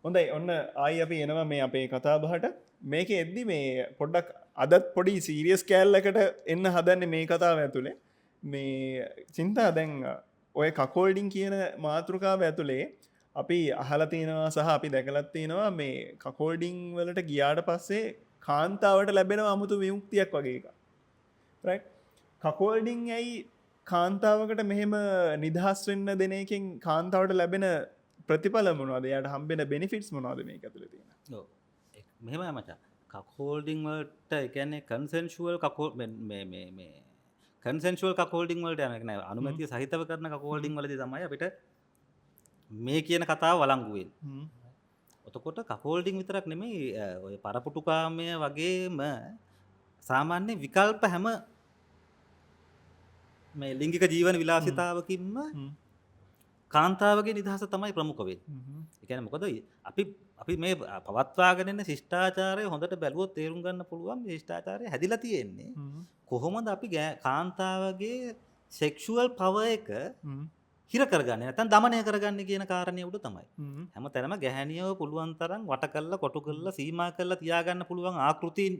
හොඳයි ඔන්න ආයි අපි එනවා මේ අපේ කතා බහට. මේකේ එද්දි මේ පොඩ්ඩක් අදත් පොඩි සීරියස් කෑල්ලකට එන්න හදන්නේ මේ කතාව ඇතුලේ. මේ චින්තා දැන් ඔය කකෝල්ඩින් කියන මාතෘකාව ඇතුලේ අපි අහලා තියෙනවා සහ අපි දැකලත් තියෙනවා මේ කකෝල්ඩින් වලට ගියාට පස්සේ කාන්තාවට ලැබෙන අමුතු විමුක්තියක් වගේ එකක්. රයිට්. කකෝල්ඩින් ඇයි කාන්තාවකට මෙහෙම නිදහස් වෙන්න දෙන එකෙන් කාන්තාවට ලැබෙන ප්‍රතිඵල මොනවද? එයාට හම්බෙන බෙනිෆිට්ස් මොනවද මේක ඇතුලේ තියෙන? ඔව්. මෙහෙමයි මචං. කකෝල්ඩින් වලට ඒ කියන්නේ කන්සෙන්ෂුවල් කකෝල් මේ කන්සෙන්ෂුවල් කකෝල්ඩින් වලට යන එක නෑ. අනුමැතිය සහිතව කරන කකෝල්ඩින් වලදී තමයි අපිට මේ කියන කතාව වළංගු වෙන්නේ. එතකොට කකෝල්ඩින් විතරක් නෙමෙයි ඔය පරපුටුකාමය වගේම සාමාන්‍ය විකල්ප හැම මේ ලිංගික ජීවන විලාසිතාවකින්ම කාන්තාවගේ නිදහස තමයි ප්‍රමුඛ වෙන්නේ. ඒ කියන්නේ මොකද අපි මේ පවත්වාගෙන යන ශිෂ්ටාචාරය හොඳට බැලුවොත් තේරුම් ගන්න පුළුවන් මේ ශිෂ්ටාචාරය හැදිලා තියෙන්නේ කොහොමද අපි කාන්තාවගේ සෙක්ෂුවල් පවර් එක හිර කරගන්නේ නැත්නම් দমনය කරගන්නේ කියන කාරණේ උඩ තමයි. හැම තැනම ගැහැණියව පුළුවන් තරම් වට කළා කොටු කළා සීමා කළා තියාගන්න පුළුවන් ආකෘතීන්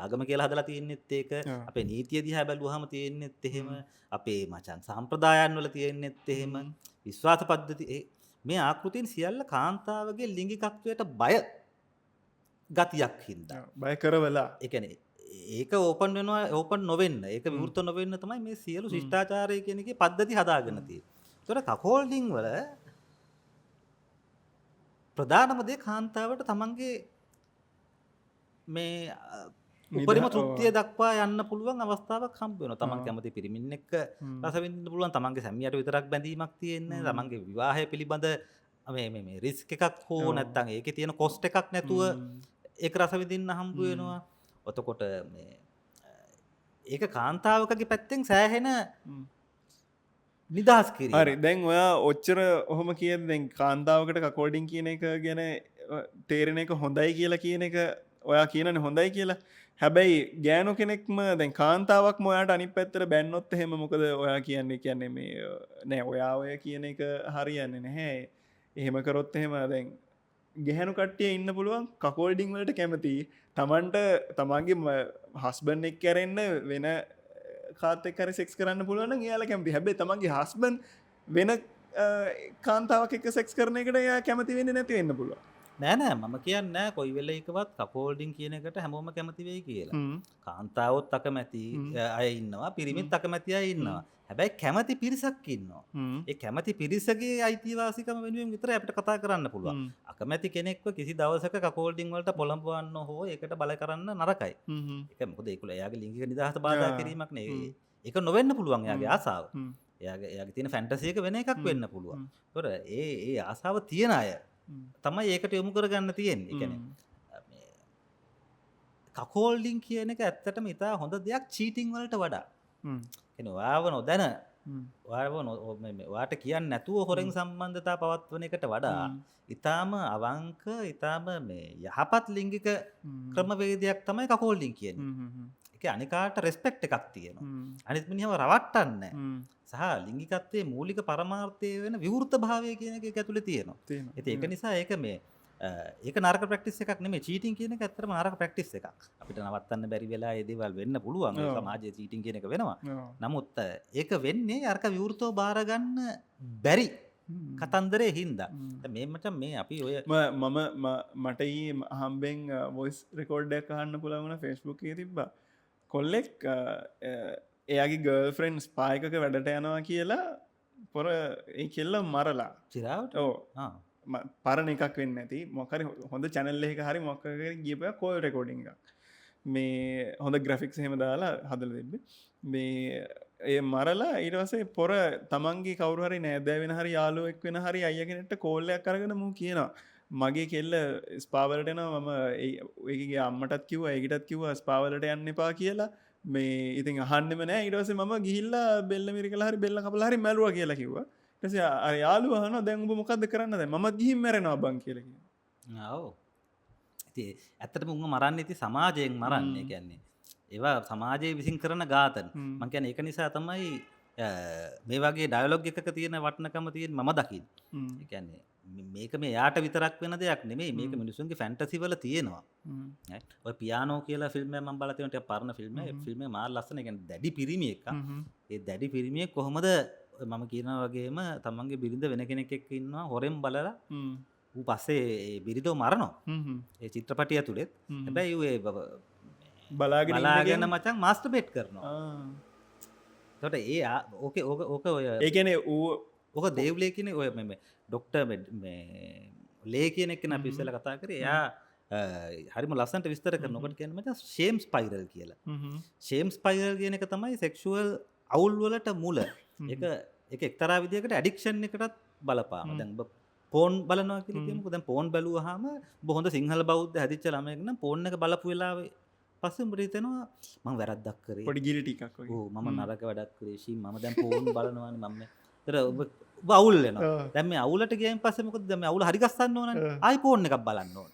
ආගම කියලා හදලා තියෙන්නෙත් ඒක අපේ නීතිය දිහා බැලුවාම තියෙන්නෙත් එහෙම අපේ මචං සම්ප්‍රදායන් වල තියෙන්නෙත් එහෙම විශ්වාස පද්ධති මේ ආකෘතීන් සියල්ල කාන්තාවගේ ලිංගිකත්වයට බය ගතියක් හින්දා බය කරවලා ඒ කියන්නේ ඒක ඕපන් වෙනවා ඕපන් නොවෙන්න ඒක විවෘත නොවෙන්න තමයි මේ සියලු ශිෂ්ටාචාරය කියන එකේ පද්ධති හදාගෙන තියෙන්නේ. ඒතර කකෝල්ඩින් වල ප්‍රධානම දේ කාන්තාවට තමන්ගේ මේ උපරිම තෘප්තිය දක්වා යන්න පුළුවන් අවස්ථාවක් හම්බ වෙනවා. තමන් කැමති පිරිමින් එක්ක රස විඳින්න පුළුවන්. තමන්ගේ සැමියාට විතරක් බැඳීමක් තියෙන්නේ. තමන්ගේ විවාහය පිළිබඳ මේ රිස්ක් එකක් හෝ නැත්නම් ඒකේ තියෙන කොස්ට් එකක් නැතුව ඒක රස විඳින්න හම්බ වෙනවා. එතකොට මේ ඒක කාන්තාවකගේ පැත්තෙන් සෑහෙන නිදහස් කිරීම. හරි. දැන් ඔයා ඔච්චර ඔහොම කියද්දි දැන් කාන්තාවකට කකෝල්ඩින් කියන එක ගැන තේරෙන එක හොඳයි කියලා කියන එක ඔයා කියනනේ හොඳයි කියලා. හැබැයි ගෑනු කෙනෙක්ම දැන් කාන්තාවක්ම ඔයාට අනිත් පැත්තට බැන්නොත් එහෙම මොකද ඔයා කියන්නේ මේ නෑ ඔයා ඔය කියන එක හරියන්නේ නැහැ. එහෙම කරොත් එහෙම දැන් ගැහැණු කට්ටිය ඉන්න පුළුවන් කකෝල්ඩින් වලට කැමති. තමන්ට තමන්ගේ හස්බන්ඩ් එක්ක කරෙන්න වෙන කාත් එක්ක හරි සෙක්ස් කරන්න පුළුවන් නම් එයාලා කැමති. හැබැයි තමන්ගේ හස්බන්ඩ් වෙන කාන්තාවක් එක්ක සෙක්ස් කරන එකට එයා කැමති වෙන්නේ නැති වෙන්න පුළුවන්. නෑ මම කියන්නේ කොයි වෙලේකවත් කකෝල්ඩින් කියන එකට හැමෝම කැමති වෙයි කියලා. කාන්තාවොත් අකමැති අය ඉන්නවා, පිරිමිත් අකමැති අය ඉන්නවා. හැබැයි කැමති පිරිසක් ඉන්නවා. ඒ කැමති පිරිසගේ අයිතිවාසිකම වෙනුවෙන් විතරයි අපිට කතා කරන්න පුළුවන්. අකමැති කෙනෙක්ව කිසි දවසක කකෝල්ඩින් වලට පොළඹවන්න හෝ ඒකට බල කරන්න නරකයි. ඒක මොකද ඒකල එයාගේ ලිංගික නිදහස බාධා කිරීමක් නෙවෙයි. ඒක නොවෙන්න පුළුවන් එයාගේ ආසාව. එයාගේ තියෙන ෆැන්ටසි එක වෙන එකක් වෙන්න පුළුවන්. ඒතොර ඒ ආසාව තියෙන අය තමයි ඒකට යොමු කරගන්න තියෙන්නේ. ඒ කියන්නේ මේ කකෝල්ඩින් කියන එක ඇත්තටම ඉතා හොඳ දෙයක් චීටින් වලට වඩා. කියන්නේ ඔයාව නොදැන ඔයාට කියන්නේ නැතුව හොරෙන් සම්බන්ධතා පවත්වන එකට වඩා ඉතාම අවංක ඉතාම මේ යහපත් ලිංගික ක්‍රමවේදයක් තමයි කකෝල්ඩින් කියන්නේ. ඒක අනිකාට රෙස්පෙක්ට් එකක් තියෙනවා. අනිත් මිනිහව රවට්ටන්නේ සහ ලිංගිකත්වයේ මූලික පරමාර්ථය වෙන විවෘත භාවය කියන එක ඇතුලේ තියෙනවා. ඒක නිසා ඒක මේ ඒක නරක ප්‍රැක්ටිස් එකක් නෙමෙයි. චීටින් කියන එක ඇත්තටම නරක ප්‍රැක්ටිස් එකක්. අපිට නවත්තන්න බැරි වෙලා ඒ දේවල් වෙන්න පුළුවන්. සමාජයේ චීටින් කියන එක වෙනවා. නමුත් ඒක වෙන්නේ අරක විවෘතව බාර ගන්න බැරි කතන්දරේ හින්දා. මේ මචං මේ අපි ඔය මට ඊ හම්බෙන් වොයිස් රෙකෝඩ් එකක් අහන්න පුළුවන් වුණා Facebook එකේ තිබ්බා. කොල්ලෙක් එයාගේ ගර්ල්ෆ්‍රෙන්ඩ් ස්පායි එකක වැඩට යනවා කියලා පොර ඒ කෙල්ල මරලා. චිරාවට? ඔව්. පරණ එකක් වෙන්න ඇති මොකරි හොඳ චැනල් එක හරි මොක්ක ගියප කෝල් රෙකෝඩිං මේ හොඳ ග්‍රෆික්ස් හෙම දාලා හදල දෙබ මේ ඒ මරලා ඊටවසේ පොර තමන්ගේ කවරුහරි නෑදෑවෙන හරි යාලුවෙක් වෙන හරි අයගෙනට කෝල්ලයක් කරගෙන මු කියනවා මගේ කෙල්ල ස්පාවලටන මම ඒගේ අම්මටත් කිව ඒගටත් කිව ස්පාවලට යන්න එපා කියලා මේ ඉතින් අහන්නෙම නෑ ඉටවස ම ගිල්ලා බෙල්ල මිරිකල හරි බෙල්ල කපල හරි මැලුව කියලා කිව ටස යාලු හන දැන්ඹ මොකක්ද කරන්න ද මත් ගිහිම් මැරෙනවා බං කියලක ඔව් ඉතින් ඇත්තටම උන් මරන්න ඉති සමාජයෙන් මරන්නේ කියන්නේ ඒවා සමාජයේ විසින් කරන ඝාතන මං කියන්නේ ඒක නිසා තමයි මේ වගේ ඩයලොග් එකක තියෙන වටිනකම තියෙන මම දකින්නේ ඒ කියන්නේ මේක මේ යාට විතරක් වෙන දෙයක් නෙමෙයි මේක මිනිසුන්ගේ ෆැන්ටසි වල තියෙනවා ඔය පියානෝ කියලා ෆිල්ම් එක මම බලලා තියෙනවා ටික පරණ ෆිල්ම් එක ෆිල්ම් එක මාර ලස්සන ඒ කියන්නේ දැඩි පිරිමි එකක් ඒ දැඩි පිරිමියෙක් කොහොමද මම කියනවා වගේම තමන්ගේ බිරිඳ වෙන කෙනෙක් එක්ක ඉන්නවා හොරෙන් බලලා ඌ පස්සේ බිරිඳව මරනවා ඒ චිත්‍රපටිය ඇතුළෙත් හැබැයි ඌ ඒ බලාගෙන මචං මාස්ටර්බේට් කරනවා එතකොට ඒ ඕකේ ඕක ඔය ඒ කියන්නේ ඌ ඕක දේව්ලේ කියන්නේ ඔය මේ ඩොක්ටර් මේ ලේ කියන එක්කෙනා අපි ඉස්සෙල්ලා කතා කරේ එයා හරිම ලස්සනට විස්තර කරනකොට කියන්නේ මචං ෂේම් ස්පයිරල් කියලා ෂේම් ස්පයිරල් කියන එක තමයි සෙක්ෂුවල් අවුල් වලට මුල ඒක එක්තරා විදිහකට ඇඩික්ෂන් එකටත් බලපාන දැන් පෝන් බලනවා කියලා කියමුකෝ දැන් පෝන් බැලුවාම ඔබ හොඳ සිංහල බෞද්ධ හැදිච්ච ළමයෙක් නම් පෝන් එක බලපු වෙලාවේ පස්සේ උඹට හිතෙනවා මම වැරද්දක් කරේ පොඩි ගිලිටි එකක් වගේ ඔව් මම නරක වැඩක් කරේ ෂී මම දැන් පෝන් බලනවානේ මම ඒතර ඔබ අවුල් වෙනවා දැන් මේ අවුලට ගියන් පස්සේ මොකද දැන් මේ අවුල හරි ගස්සන්න ඕනනේ ආයි පෝන් එකක් බලන්න ඕන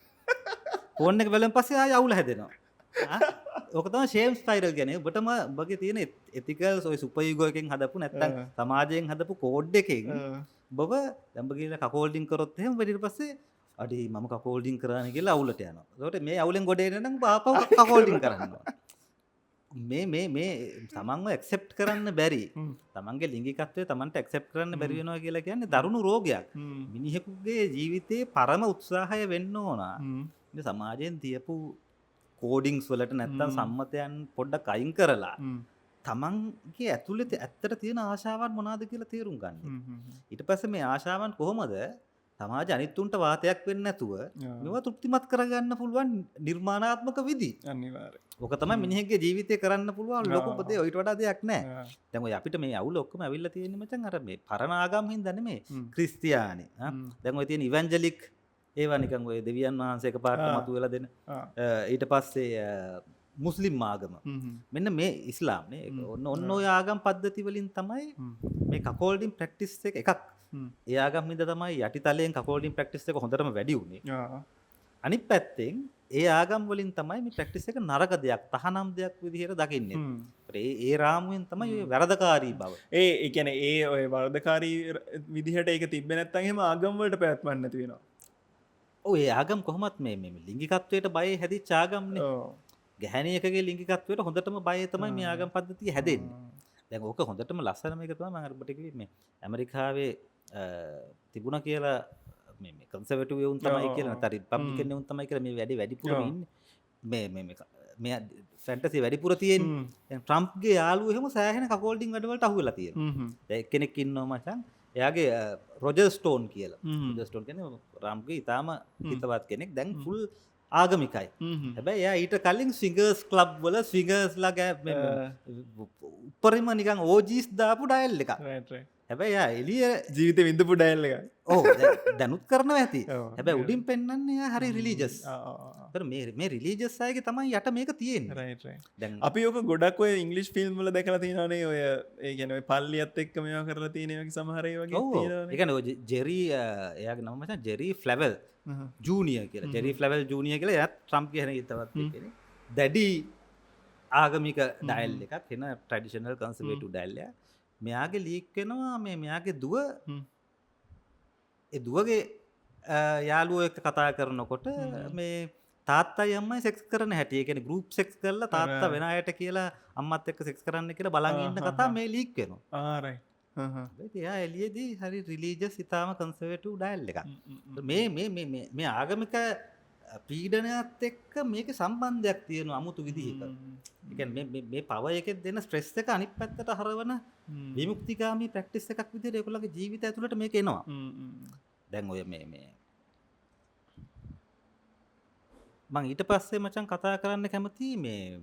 පෝන් එක බලන් පස්සේ ආයි අවුල හැදෙනවා ඕක තමයි ෂේම් ස්පයිරල් කියන්නේ ඔබටම ඔබගේ තියෙන එතිකල්ස් ඔය සුපර් ඊගෝ එකෙන් හදපු නැත්තම් සමාජයෙන් හදපු කෝඩ් එකකින් ඔබ දැන් ඔබ ගිහලා කකෝල්ඩින් කරොත් එහෙම ඊට පස්සේ අඩේ මම කකෝල්ඩින් කරානේ කියලා අවුලට යනවා. ඒකට මේ අවුලෙන් ගොඩ එන්න නම් ආපහු කකෝල්ඩින් කරන්න ඕන. මේ තමන්ව ඇක්සෙප්ට් කරන්න බැරි. තමන්ගේ ලිංගිකත්වය තමන්ට ඇක්සෙප්ට් කරන්න බැරි වෙනවා කියලා කියන්නේ දරුණු රෝගයක්. මිනිහෙකුගේ ජීවිතේ පරම උත්සාහය වෙන්න ඕන. මේ සමාජයෙන් තියපු කෝඩින්ග්ස් වලට නැත්තම් සම්මතයන් පොඩ්ඩක් අයින් කරලා තමන්ගේ ඇතුළත ඇත්තට තියෙන ආශාවන් මොනවද කියලා තේරුම් ගන්න. ඊට පස්සේ මේ ආශාවන් කොහොමද සමාජ අනිත්තුන්ට වාතයක් වෙන්නේ නැතුව මේවා තෘප්තිමත් කරගන්න පුළුවන් නිර්මාණාත්මක විදි. අනිවාර්යයෙන්. ඔක තමයි මිනිහෙක්ගේ ජීවිතේ කරන්න පුළුවන් ලොකුම දේ. ඊට වඩා දෙයක් නැහැ. දැන් ඔය අපිට මේ අවුල ඔක්කොම ඇවිල්ලා තියෙන්නේ මචං අර මේ පරණ ආගම් හින්දා නෙමෙයි. ක්‍රිස්තියානි. දැන් ඔය තියෙන ඉවැන්ජලික් ඒවා නිකන් ඔය දෙවියන් වහන්සේ එකපාරට මතුවෙලා දෙන. ඊට පස්සේ මුස්ලිම් ආගම මෙන්න මේ ඉස්ලාම් නේ ඔන්න ඔය ආගම් පද්ධති වලින් තමයි මේ කකෝල්ඩින් ප්‍රැක්ටිස් එකක් ඒ ආගම් හින්දා තමයි යටිතලයෙන් කකෝල්ඩින් ප්‍රැක්ටිස් එක හොඳටම වැඩි උනේ අනිත් පැත්තෙන් ඒ ආගම් වලින් තමයි මේ ප්‍රැක්ටිස් එක නරක දෙයක් තහනම් දෙයක් විදිහට දකින්නේ ඒ රාමුවෙන් තමයි ඔය වැරදකාරී බව ඒ කියන්නේ ඒ ඔය වරදකාරී විදිහට ඒක තිබ්බේ නැත්නම් එහෙම ආගම් වලට පැවැත්මක් නැති වෙනවා ඔය ආගම් කොහොමත් මේ ලිංගිකත්වයට බය හැදිච්ච ආගම්නේ ගැහැණියකගේ ලිංගිකත්වයට හොඳටම බය තමයි මේ ආගම් පද්ධතිය හැදෙන්නේ. දැන් ඕක හොඳටම ලස්සන මේක තමයි මම අර ඔබට කිව්වේ මේ ඇමරිකාවේ තිබුණා කියලා මේ කන්සර්වටිව් වුන් තමයි කියලා නැත්නම් රිපබ්ලිකන් වුන් තමයි කියලා මේ වැඩිපුරම ඉන්නේ. මේ ෆැන්ටසි වැඩිපුර තියෙන්නේ. දැන් ට්‍රම්ප්ගේ යාළුවෝ එහෙම සෑහෙන කකෝල්ඩින් වැඩවලට අහු වෙලා තියෙනවා. දැන් එක්කෙනෙක් ඉන්නවා මචං. එයාගේ රොජර් ස්ටෝන් කියලා. රොජර් ස්ටෝන් කියන්නේ ට්‍රම්ප්ගේ ඊටාම හිතවත් කෙනෙක්. දැන් ෆුල් ආගමිකයි. හැබැයි එයා ඊට කලින් ස්විංගර්ස් ක්ලබ් වල ස්විංගර්ස්ලා උපරිම නිකන් ඕජීස් දාපු ඩයල් එකක්. හැබැයි එයා එළිය ජීවිතේ විඳපු ඩයල් එක. ඔව් දැනුත් කරනවා ඇති. හැබැයි උඩින් පෙන්නන්නේ එයා හරි රිලීජියස්. ඒතර මේ රිලීජියස් අයගේ තමයි යට මේක තියෙන්නේ. Right right. දැන් අපි ඔක ගොඩක් ඔය ඉංග්‍රීසි ෆිල්ම් වල දැකලා තියෙනවානේ ඔය ඒ කියන්නේ ඔය පල්ලියත් එක්ක මේවා කරලා තියෙන වගේ සමහර ඒ වගේ තියෙනවානේ. ඒ කියන්නේ ඔය ජෙරි එයාගේ නම මචං ජෙරි ෆ්ලැවෙල් ජූනියර් කියලා. ජෙරි ෆ්ලැවෙල් ජූනියර් කියලා එයාත් ට්‍රම්ප් කියන හිතවත් කෙනෙක්. දැඩි ආගමික ඩයල් එකක් එන ට්‍රැඩිෂනල් කන්සර්වේටිව් ඩයල් එක. මෙයාගේ ලීක් වෙනවා මෙයාගේ දුව ඒ දුවගේ යාළුවෝ එක්ක කතා කරනකොට මේ තාත්තයි අම්මයි සෙක්ස් කරන හැටි. ඒ කියන්නේ ගෲප් සෙක්ස් කරලා තාත්තා වෙන අයට කියලා අම්මත් එක්ක සෙක්ස් කරන්න කියලා බලන් ඉන්න කතා මේ ලීක් වෙනවා. රයිට්. එයා එළියේදී හරි රිලීජියස් ඉතාලම කන්සර්වේටිව් ඩයල් එකක්. මේ ආගමික පීඩනයත් එක්ක මේකේ සම්බන්ධයක් තියෙනවා අමුතු විදිහක. ඒ කියන්නේ මේ පව එකෙන් දෙන ස්ට්‍රෙස් එක අනිත් පැත්තට හරවන විමුක්තිගාමී ප්‍රැක්ටිස් එකක් විදිහට ඒගොල්ලෝගේ ජීවිතය ඇතුළට මේක එනවා. දැන් ඔය මේ මං ඊට පස්සේ මචං කතා කරන්න කැමති මේ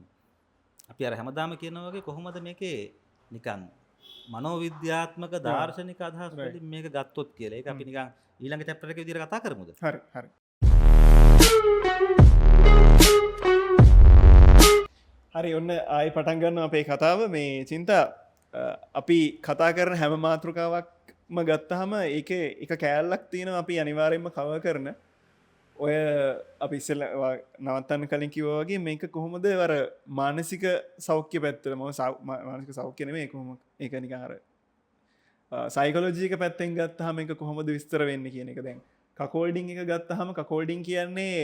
අපි අර හැමදාම කියනවා වගේ කොහොමද මේකේ නිකන් මනෝවිද්‍යාත්මක දාර්ශනික අදහස් වලින් මේක ගත්තොත් කියලා. ඒක අපි නිකන් ඊළඟ chapter එකේ විදිහට කතා කරමුද? හරි හරි. හරි ඔන්න ආයි පටන් ගන්න අපේ කතාව මේ චින්තා අපි කතා කරන හැම මාතෘකාවක්ම ගත්තහම ඒක එක කෑල්ලක් තියෙනවා අපි අනිවාර්යෙන්ම කවර් කරන ඔය අපි ඉස්සෙල්ල නවත්තන්න කලින් කිව්වා වගේ මේක කොහොමද අර මානසික සෞඛ්‍ය පැත්තට මානසික සෞඛ්‍ය නෙමෙයි කොහොම ඒක නිකන් අර සයිකොලොජි එක පැත්තෙන් ගත්තාම මේක කොහොමද විස්තර වෙන්නේ කියන එක දැන් කකෝල්ඩින් එක ගත්තාම කකෝල්ඩින් කියන්නේ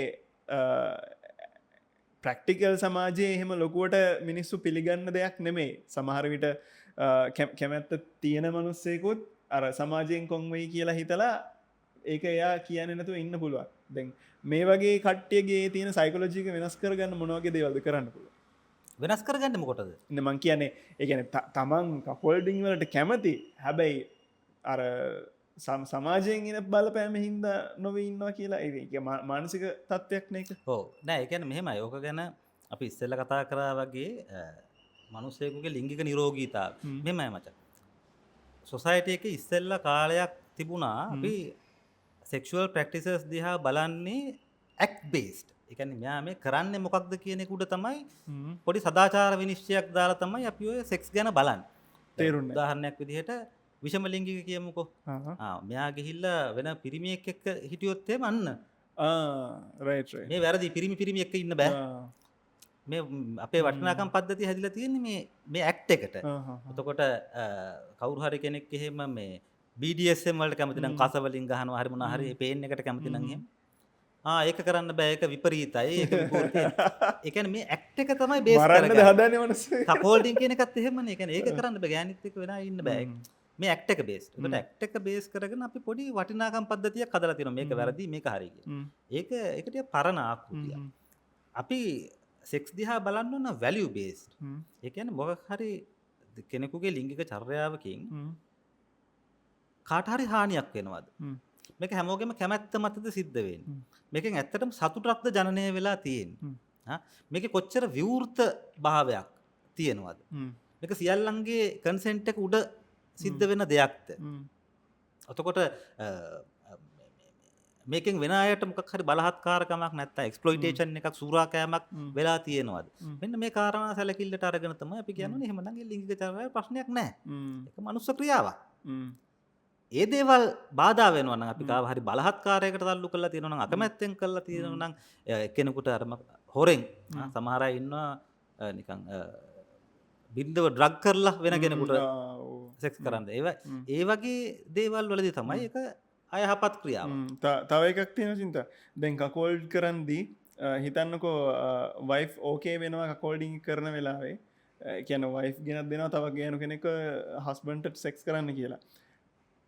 ප්‍රක්ටිකල් සමාජයේ එහෙම ලොකුවට මිනිස්සු පිළිගන්න දෙයක් නෙමේ සමහර විට කැමැත්ත තියෙන මනුස්සයකුත් අර සමාජයෙන් කොන් වෙයි කියලා හිතලා ඒක එයා කියන්නේ නැතුව ඉන්න පුළුවන්. දැන් මේ වගේ කට්ටියගේ තියෙන සයිකොලොජි එක වෙනස් කරගන්න මොන වගේ දේවල්ද කරන්න පුළුවන්? වෙනස් කරගන්න මොකටද? ඉතින් මං කියන්නේ ඒ කියන්නේ තමන් කපෝල්ඩින් වලට කැමති හැබැයි අර සමාජයෙන් එන බලපෑම හින්දා නොවේ ඉන්නවා කියලා ඒක මානසික තත්ත්වයක් නේ ඒක. ඔව් නෑ ඒ කියන්නේ මෙහෙමයි. ඕක ගැන අපි ඉස්සෙල්ලා කතා කරා වගේ මිනිස්සෙකුගේ ලිංගික නිරෝගීතාව. මෙහෙමයි මචං. සොසයිටි එකේ ඉස්සෙල්ලා කාලයක් තිබුණා අපි sexual practices දිහා බලන්නේ act based. ඒ කියන්නේ මෙයා මේ කරන්නේ මොකක්ද කියන එක උඩ තමයි පොඩි සදාචාර විනිශ්චයක් දාලා තමයි අපි ඔය sex ගැන බලන්නේ. තේරුණා. උදාහරණයක් විදිහට විෂම ලිංගික කියමුකෝ. මෙයා ගිහිල්ලා වෙන පිරිමියෙක් එක්ක හිටියොත් එහෙම අන්න. Right right. මේ වැරදි පිරිමි එක්ක ඉන්න බෑ. මේ අපේ වටිනාකම් පද්ධතිය හැදිලා තියෙන්නේ මේ ඇක්ට් එකට. එතකොට කවුරු හරි කෙනෙක් එහෙම මේ BDSM වලට කැමති නම් කස වලින් ගහනවා හරි මොනවා හරි පේන් එකට කැමති නම් එහෙම. ඒක කරන්න බෑ ඒක විපරීතයි ඒක විපරීතයි. ඒ කියන්නේ මේ ඇක්ට් එක තමයි බේස් කරගන්නේ. මරන්නද හදන්නේ මනසේ. කපෝල්ඩින් කියන එකත් එහෙමනේ. ඒ කියන්නේ ඒක කරන්න බෑ ගෑනිත් එක්ක වෙනා ඉන්න බෑ. මේ ඇක්ට් එක බේස්. ඒකට ඇක්ට් එක බේස් කරගෙන අපි පොඩි වටිනාකම් පද්ධතියක් හදලා තියෙනවා. මේක වැරදි මේක හරි කියලා. ඒක ටික පරණ ආකෘතියක්. අපි සෙක්ස් දිහා බලන්න ඕන වැලියු බේස්ඩ්. ඒ කියන්නේ මොකක් හරි කෙනෙකුගේ ලිංගික චර්යාවකින් කාට හරි හානියක් වෙනවද? මේක හැමෝගෙම කැමැත්ත මතද සිද්ධ වෙන්නේ. මේකෙන් ඇත්තටම සතුටක්ද ජනනය වෙලා තියෙන්නේ. මේකේ කොච්චර විවෘත භාවයක් තියෙනවද? මේක සියල්ලන්ගේ කන්සෙන්ට් එක උඩ සිද්ධ වෙන දෙයක්ද? එතකොට මේකෙන් වෙන අයට මොකක් හරි බලහත්කාරකමක් නැත්නම් එක්ස්ප්ලොයිටේෂන් එකක් සූරාකෑමක් වෙලා තියෙනවද? මෙන්න මේ කාරණා සැලකිල්ලට අරගෙන තමයි අපි කියන්නේ එහෙමනම් ලිංගික චර්යාවේ ප්‍රශ්නයක් නැහැ. ඒක මනුස්ස ක්‍රියාවක්. ඒ දේවල් බාධා වෙනවා නම් අපි කාව හරි බලහත්කාරයකට තල්ලු කරලා තියෙනවා නම් අකමැත්තෙන් කරලා තියෙනවා නම් කෙනෙකුට අර හොරෙන් සමහර අය ඉන්නවා නිකන් බින්දව ඩ්‍රග් කරලා වෙන කෙනෙකුට සෙක්ස් කරන්න. ඒ වගේ දේවල් වලදී තමයි ඒක අයහපත් ක්‍රියාව. තව එකක් තියෙනවා චින්තා. දැන් කකෝල්ඩ් කරන්දී හිතන්නකෝ වයිෆ් ඕකේ වෙනවා කකෝල්ඩින් කරන වෙලාවේ. කියන්නේ වයිෆ් ගෙනත් දෙනවා තව ගෑනු කෙනෙක් හස්බන්ඩ්ට සෙක්ස් කරන්න කියලා.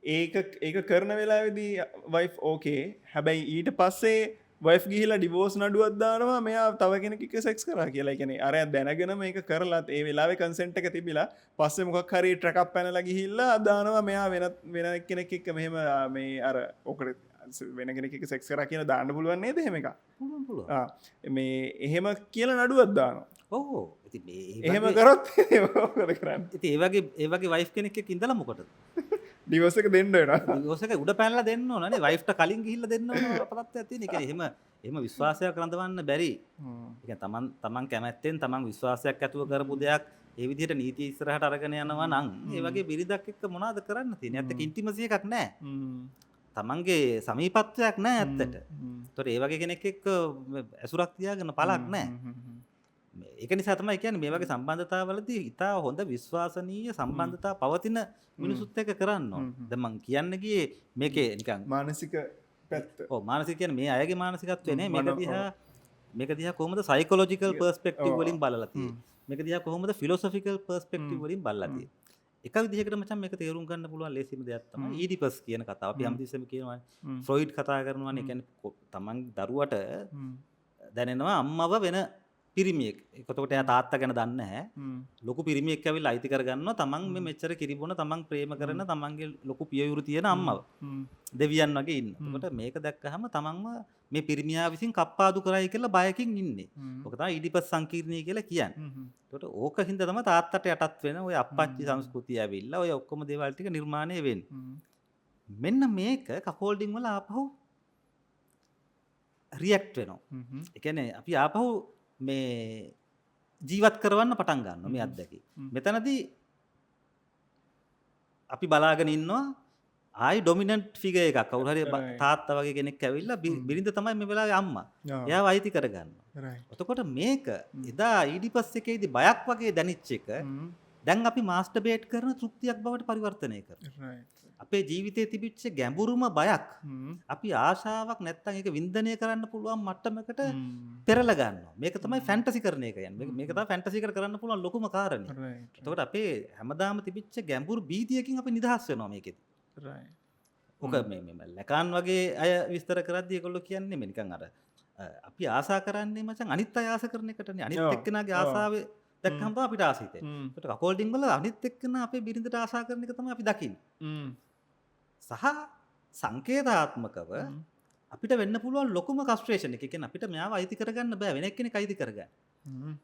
ඒක කරන වෙලාවෙදී වයිෆ් ඕකේ. හැබැයි ඊට පස්සේ වයිෆ් ගිහිලා ඩිවෝර්ස් නඩුවක් දානවා මෙයා තව කෙනෙක් එක්ක සෙක්ස් කරා කියලා. ඒ කියන්නේ අරයා දැනගෙන මේක කරලත් ඒ වෙලාවේ කන්සෙන්ට් එක තිබිලා පස්සේ මොකක් හරි ට්‍රැක් අප් පැනලා ගිහිල්ලා දානවා මෙයා වෙන කෙනෙක් එක්ක මෙහෙම මේ අර ඔකට වෙන කෙනෙක් එක්ක සෙක්ස් කරා කියලා දාන්න පුළුවන් නේද එහෙම එකක්? පුළුවන්. මේ එහෙම කියලා නඩුවක් දානවා. ඔව්. ඉතින් මේ එහෙම කරොත් මොකද කරන්නේ? ඉතින් ඒ වගේ වයිෆ් කෙනෙක් එක්ක ඉඳලා මොකටද? ඩිවෝර්ස් එක දෙන්න වෙනවා. ඩිවෝර්ස් එක උඩ පැනලා දෙන්න ඕන නේ. වයිෆ්ට කලින් ගිහිල්ලා දෙන්න ඕන අපතත්වයක් තියෙන. ඒ කියන්නේ එහෙම විශ්වාසයක් රඳවන්න බැරි. ඒ කියන්නේ තමන් කැමැත්තෙන් තමන් විශ්වාසයක් ඇතුව කරපු දෙයක් ඒ විදිහට නීතිය ඉස්සරහට අරගෙන යනවා නම් ඒ වගේ බිරිඳක් එක්ක මොනවද කරන්න තියෙන්නේ? ඇත්තට ඉන්ටිමසි එකක් නැහැ. තමන්ගේ සමීපත්වයක් නැහැ ඇත්තට. ඒතකොට ඒ වගේ කෙනෙක් එක්ක ඇසුරක් තියාගෙන පළක් නැහැ. ඒක නිසා තමයි කියන්නේ මේ වගේ සම්බන්ධතාවලදී ඉතා හොඳ විශ්වාසනීය සම්බන්ධතා පවතින මිනිසුත් එක්ක කරන්න ඕන. දැන් මං කියන්න ගියේ මේකේ නිකන් මානසික පැත්ත. ඔව් මානසික කියන්නේ මේ අයගේ මානසිකත්වය නේ. මේක දිහා කොහොමද සයිකොලොජිකල් පර්ස්පෙක්ටිව් වලින් බලලා තියෙන්නේ. මේක දිහා කොහොමද ෆිලොසොෆිකල් පර්ස්පෙක්ටිව් වලින් බලලා තියෙන්නේ. එක විදිහකට මචං මේක තේරුම් ගන්න පුළුවන් ලේසිම දෙයක් තමයි ඊඩිපස් කියන කතාව. අපි හැමතිස්සෙම කියනවානේ. ෆ්‍රොයිඩ් කතා කරනවානේ. කියන්නේ තමන් දරුවට දැනෙනවා අම්මව වෙන පිරිමියෙක්. එතකොට එයා තාත්තා ගැන දන්නේ නැහැ. ලොකු පිරිමියෙක් ඇවිල්ලා අයිති කරගන්නවා තමන් මේ මෙච්චර කිරිබොන තමන් ප්‍රේම කරන තමන්ගේ ලොකු පියවරු තියෙන අම්මව. දෙවියන් වගේ ඉන්න. එතකොට මේක දැක්කහම තමන්ව මේ පිරිමියා විසින් කප්පාදු කරයි කියලා බයකින් ඉන්නේ. ඔක තමයි ඊඩිපස් සංකීර්ණය කියලා කියන්නේ. එතකොට ඕක හින්දා තමයි තාත්තට යටත් වෙන ඔය අප්පච්චි සංස්කෘතිය ඇවිල්ලා ඔය ඔක්කොම දේවල් ටික නිර්මාණය වෙන්නේ. මෙන්න මේක කකෝල්ඩින් වල ආපහු රියැක්ට් වෙනවා. ඒ කියන්නේ අපි ආපහු මේ ජීවත් කරවන්න පටන් ගන්නවා මේ අත්දැකීම. මෙතනදී අපි බලාගෙන ඉන්නවා ආයි ඩොමිනන්ට් ෆිගර් එකක්. කවුරු හරි තාත්තා වගේ කෙනෙක් ඇවිල්ලා බිරිඳ තමයි මේ වෙලාවේ අම්මා. එයාව අයිති කරගන්නවා. එතකොට මේක එදා ඊඩිපස් එකේදී බයක් වගේ දැනිච්ච එක දැන් අපි මාස්ටර්බේට් කරන තෘප්තියක් බවට පරිවර්තනය කරනවා. අපේ ජීවිතයේ තිබිච්ච ගැඹුරුම බයක් අපි ආශාවක් නැත්තම් ඒක වින්දනය කරන්න පුළුවන් මට්ටමකට පෙරලා ගන්නවා. මේක තමයි ෆැන්ටසි කරන එක කියන්නේ. මේක තමයි ෆැන්ටසි කරන්න පුළුවන් ලොකුම කාරණේ. එතකොට අපේ හැමදාම තිබිච්ච ගැඹුරු බීතියකින් අපි නිදහස් වෙනවා මේකෙදි. ඔක මේ ලැකාන් වගේ අය විස්තර කරද්දී ඒගොල්ලෝ කියන්නේ මේ නිකන් අර අපි ආසා කරන්නේ මචං අනිත් අය ආස කරන එකටනේ. අනිත් එක්කෙනාගේ ආසාවේ දැක්කම තමයි අපිට ආස හිතෙන්නේ. ඒකට කකෝල්ඩින් වල අනිත් එක්කෙනා අපේ බිරිඳට ආසා කරන එක තමයි අපි දකින්නේ. සහ සංකේතාත්මකව අපිට වෙන්න පුළුවන් ලොකුම කස්ට්‍රේෂන් එක. කියන්නේ අපිට මෙයාව අයිති කරගන්න බෑ වෙන එක්කෙනෙක් අයිති කරගන්න.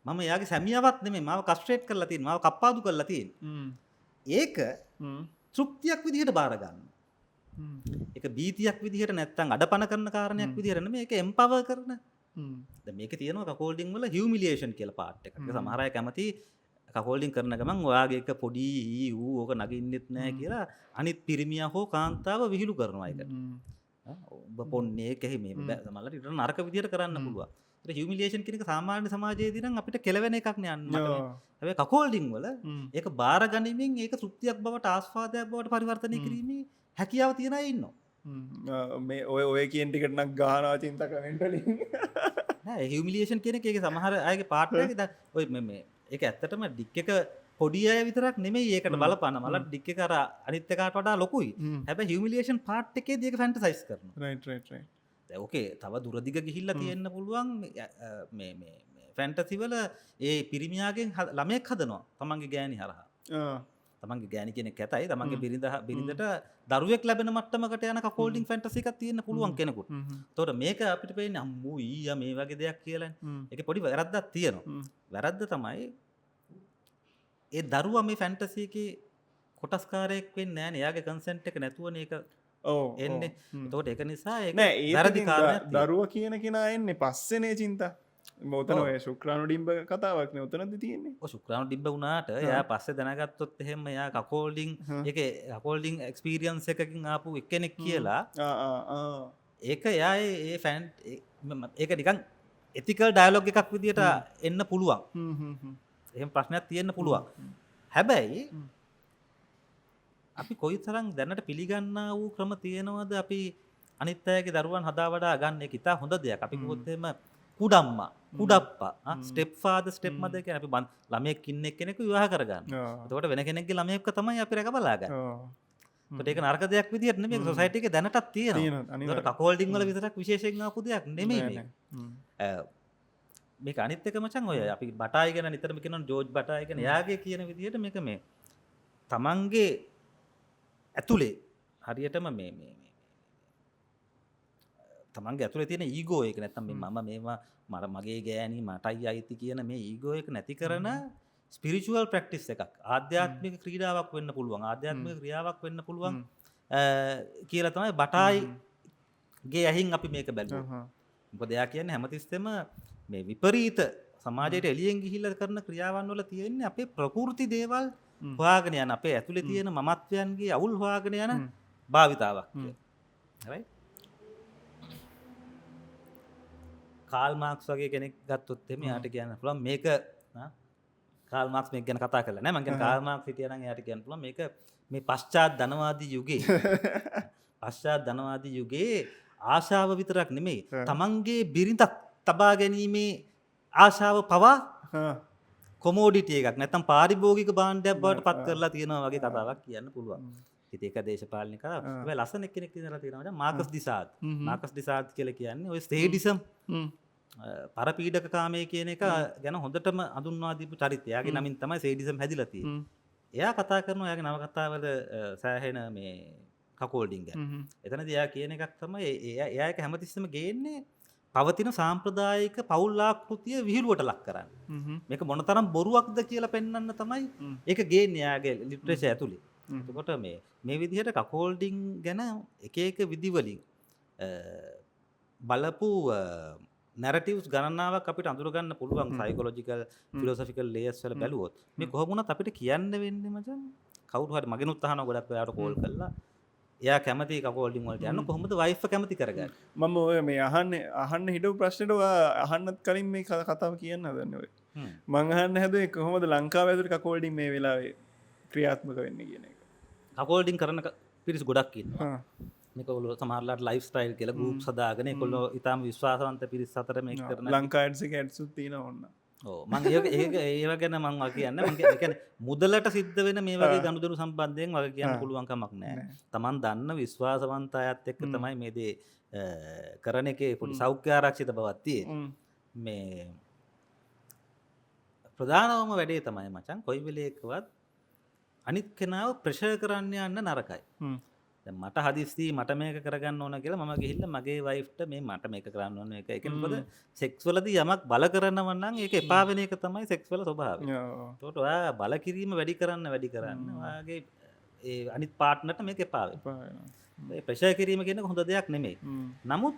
මම එයාගේ සැමියාවක් නෙමෙයි මාව කස්ට්‍රේට් කරලා තියෙන්නේ. මාව කප්පාදු කරලා තියෙන්නේ. ඒක තෘප්තියක් විදිහට බාර ගන්න. ඒක බීතියක් විදිහට නැත්තම් අඩපණ කරන කාරණයක් විදිහට නෙමෙයි ඒක එම්පවර් කරන. දැන් මේකේ තියෙනවා කකෝල්ඩින් වල හියුමිලියේෂන් කියලා පාර්ට් එකක්. ඒක සමහර අය කැමති කකෝල්ඩින් කරන ගමන් ඔයාගේ එක පොඩි ඌ ඕක නගින්නෙත් නැහැ කියලා අනිත් පිරිමියා හෝ කාන්තාව විහිළු කරනවා ඒකට. ඔබ පොන්නේ කෙහි මේ සමහරවිට ඊට නරක විදිහට කරන්න පුළුවන්. ඒක හියුමිලියේෂන් කියන එක සාමාන්‍ය සමාජයේදී නම් අපිට කෙලවෙන එකක් නේ යන්න. හැබැයි කකෝල්ඩින් වල ඒක බාර ගැනීමෙන් ඒක තෘප්තියක් බවට ආස්වාදයක් බවට පරිවර්තනය කිරීමේ හැකියාව තියන අය ඉන්නවා. මේ ඔය කියන ටිකට නම් ගහනවා චින්තා කමෙන්ට් වලින්. නෑ හියුමිලියේෂන් කියන එක ඒකේ සමහර අයගේ පාර්ට් එකේ දැන් ඔය මේ ඒක ඇත්තටම ඩික් එක පොඩි අය විතරක් නෙමෙයි ඒකට බලපාන මල ඩික් එක අර අනිත් එකට වඩා ලොකුයි. හැබැයි හියුමිලියේෂන් පාර්ට් එකේදී ඒක ෆැන්ටසයිස් කරනවා. රයිට්. දැන් ඕකේ තව දුරදිග ගිහිල්ලා තියෙන්න පුළුවන් මේ ෆැන්ටසි වල ඒ පිරිමියාගෙන් ළමයෙක් හදනවා තමන්ගේ ගෑණි හරහා. තමන්ගේ ගෑණි කෙනෙක් ඇතයි තමන්ගේ බිරිඳට දරුවෙක් ලැබෙන මට්ටමකට යන කකෝල්ඩින් ෆැන්ටසි එකක් තියෙන්න පුළුවන් කෙනෙකුට. එතකොට මේක අපිට පේන්නේ අම්මෝ ඊයා මේ වගේ දෙයක් කියලානේ. ඒකේ පොඩි වැරද්දක් තියෙනවා. වැරද්ද තමයි ඒ දරුවා මේ ෆැන්ටසි එකේ කොටස්කාරයෙක් වෙන්නේ නැහැ නේ. එයාගේ කන්සෙන්ට් එක නැතුවනේ ඒක එන්නේ. එතකොට ඒක නිසා ඒක වැරදි කාරණයක්. දරුවා කියන කෙනා එන්නේ පස්සේනේ චින්තා. මොතන ඔය ශුක්‍රාණු ඩිම්බ කතාවක් නේ උතනද තියෙන්නේ. ඔය ශුක්‍රාණු ඩිම්බ වුණාට එයා පස්සේ දැනගත්තොත් එහෙම එයා කකෝල්ඩින් ඒකේ කකෝල්ඩින් එක්ස්පීරියන්ස් එකකින් ආපු එක්කෙනෙක් කියලා. ඒක එයා ඒ ෆැන් ඒක නිකන් එතිකල් ඩයලොග් එකක් විදියට එන්න පුළුවන්. එහෙම ප්‍රශ්නයක් තියෙන්න පුළුවන්. හැබැයි අපි කොයිතරම් දැනට පිළිගන්නා වූ ක්‍රම තියෙනවද අපි අනිත් අයගේ දරුවන් හදා වඩා ගන්න එක ඉතා හොඳ දෙයක්. අපි කිව්වොත් එහෙම කුඩම්මා කුඩප්පා ස්ටෙප් ෆාදර් ස්ටෙප් මදර් කියන අපි ළමයෙක් ඉන්න එක්කෙනෙකු විවාහ කරගන්න. එතකොට වෙන කෙනෙක්ගේ ළමයෙක්ව තමයි අපි රැක බලා ගන්න. එතකොට ඒක නරක දෙයක් විදියට නෙමෙයි සොසයිටි එකේ දැනටත් තියෙනවා. එතකොට කකෝල්ඩින් වල විතරක් විශේෂයෙන් ආපු දෙයක් නෙමෙයි මේක. මේක අනිත් එක මචං ඔය අපි බටායි ගැන නිතරම කියනවා ජෝර්ජ් බටායි ගැන. එයාගේ කියන විදියට මේක මේ තමන්ගේ ඇතුලේ හරියටම මේ තමන්ගේ ඇතුලේ තියෙන ඊගෝ එක නැත්තම් මේ මම මේවා මගේ ගෑණි මටයි අයිති කියන මේ ඊගෝ එක නැති කරන ස්පිරිචුවල් ප්‍රැක්ටිස් එකක්. ආධ්‍යාත්මික ක්‍රීඩාවක් වෙන්න පුළුවන්. ආධ්‍යාත්මික ක්‍රියාවක් වෙන්න පුළුවන් කියලා තමයි බටායිගේ ඇහින් අපි මේක බැලුවා. මොකද එයා කියන්නේ හැමතිස්සෙම මේ විපරීත සමාජයට එළියෙන් ගිහිල්ලා කරන ක්‍රියාවන් වල තියෙන්නේ අපේ ප්‍රකෘති දේවල් හොයාගෙන යන අපේ ඇතුලේ තියෙන මමත්වයන්ගේ අවුල් හොයාගෙන යන භාවිතාවක් කියලා. හරි? කාල් මාක්ස් වගේ කෙනෙක් ගත්තොත් එහෙම එයාට කියන්න පුළුවන් මේක කාල් මාක්ස් මේක ගැන කතා කරලා නෑ. මම කියන්නේ කාල් මාක්ස් හිටියා නම් එයාට කියන්න පුළුවන් මේක මේ පශ්චාත් ධනවාදී යුගයේ ආශාව විතරක් නෙමෙයි තමන්ගේ බිරිඳක් තබා ගැනීමේ ආශාව පවා කොමෝඩිටි එකක් නැත්නම් පාරිභෝගික භාණ්ඩයක් බවට පත් කරලා තියෙනවා වගේ කතාවක් කියන්න පුළුවන්. ඉතින් ඒක දේශපාලන කතාවක්. හැබැයි ලස්සන කෙනෙක් ඉඳලා තියෙනවා මාකස් ඩිසාඩ්. මාකස් ඩිසාඩ් කියලා කියන්නේ ඔය ස්ටේඩිසම් පරපීඩක කාමය කියන එක ගැන හොඳටම අඳුන්වා දීපු චරිතය. එයාගේ නමින් තමයි සේඩිසම් හැදිලා තියෙන්නේ. එයා කතා කරනවා එයාගේ නවකතාවල සෑහෙන මේ කකෝල්ඩින් ගැන. එතනදී එයා කියන එකක් තමයි එයා එක හැමතිස්සෙම ගේන්නේ පවතින සාම්ප්‍රදායික පෞල් ආකෘතිය විහිළුවට ලක් කරන්න. මේක මොනතරම් බොරුවක්ද කියලා පෙන්වන්න තමයි ඒක ගේන්නේ එයාගේ ලිටරේචර් ඇතුලේ. එතකොට මේ විදිහට කකෝල්ඩින් ගැන එක එක විදිවලින් බලපු නැරටිව්ස් ගණනාවක් අපිට අඳුරගන්න පුළුවන් සයිකොලොජිකල් ෆිලොසොෆිකල් ලේයර්ස් වල බැලුවොත් මේ කොහොම වුණත් අපිට කියන්න වෙන්නේ මචං කවුරු හරි මගෙනුත් අහනවා ගොඩක් වෙලාවට කෝල් කරලා එයා කැමති කකෝල්ඩින් වලට යන්න කොහොමද වයිෆ් කැමති කරගන්නේ මම ඔය මේ අහන්න හිටපු ප්‍රශ්නෙට අහන්නත් කලින් මේ කතාව කියන්න හදන්නේ ඔය මං අහන්න හැදුවේ කොහොමද ලංකාවේ ඇතුලේ කකෝල්ඩින් මේ වෙලාවේ ක්‍රියාත්මක වෙන්නේ කියන එක කකෝල්ඩින් කරන පිරිස් ගොඩක් ඉන්නවා මේකවල සමහරලාට ලයිෆ් ස්ටයිල් කියලා ගෲප්ස් හදාගෙන ඒගොල්ලෝ ඊටාම විශ්වාසවන්ත පිරිස් අතර මේක කරන ලංකා ඇඩ්ස් එකේ ඇඩ්ස් උත් තියෙනවා ඕන්න ඔව් මම ඒව ගැන මම කියන්නේ මම කියන්නේ මුදලට සිද්ධ වෙන මේ වගේ ගනුදෙනු සම්බන්ධයෙන් වගේ කියන්න පුළුවන් කමක් නැහැ. Taman දන්න විශ්වාසවන්ත අයත් එක්ක තමයි මේ දේ කරන එකේ පොඩි සෞඛ්‍ය ආරක්ෂිත බවක් තියෙන්නේ. මේ ප්‍රධානම වැඩේ තමයි මචං කොයි වෙලේකවත් අනිත් කෙනාව ප්‍රෙෂර් කරන්න යන්න නරකයි. මට හදිස්සි මට මේක කරගන්න ඕන කියලා මම ගිහිල්ලා මගේ වයිෆ්ට මේ මට මේක කරන්න ඕන එක. ඒක මොකද සෙක්ස් වලදී යමක් බල කරනවා නම් ඒක එපා වෙන එක තමයි සෙක්ස් වල ස්වභාවය. ඒකට ඔයා බල කිරීම වැඩි කරන්න. ඔයාගේ ඒ අනිත් පාර්ට්නර්ට මේක එපා වෙනවා. මේ ප්‍රෙෂර් කිරීම කියන එක හොඳ දෙයක් නෙමෙයි. නමුත්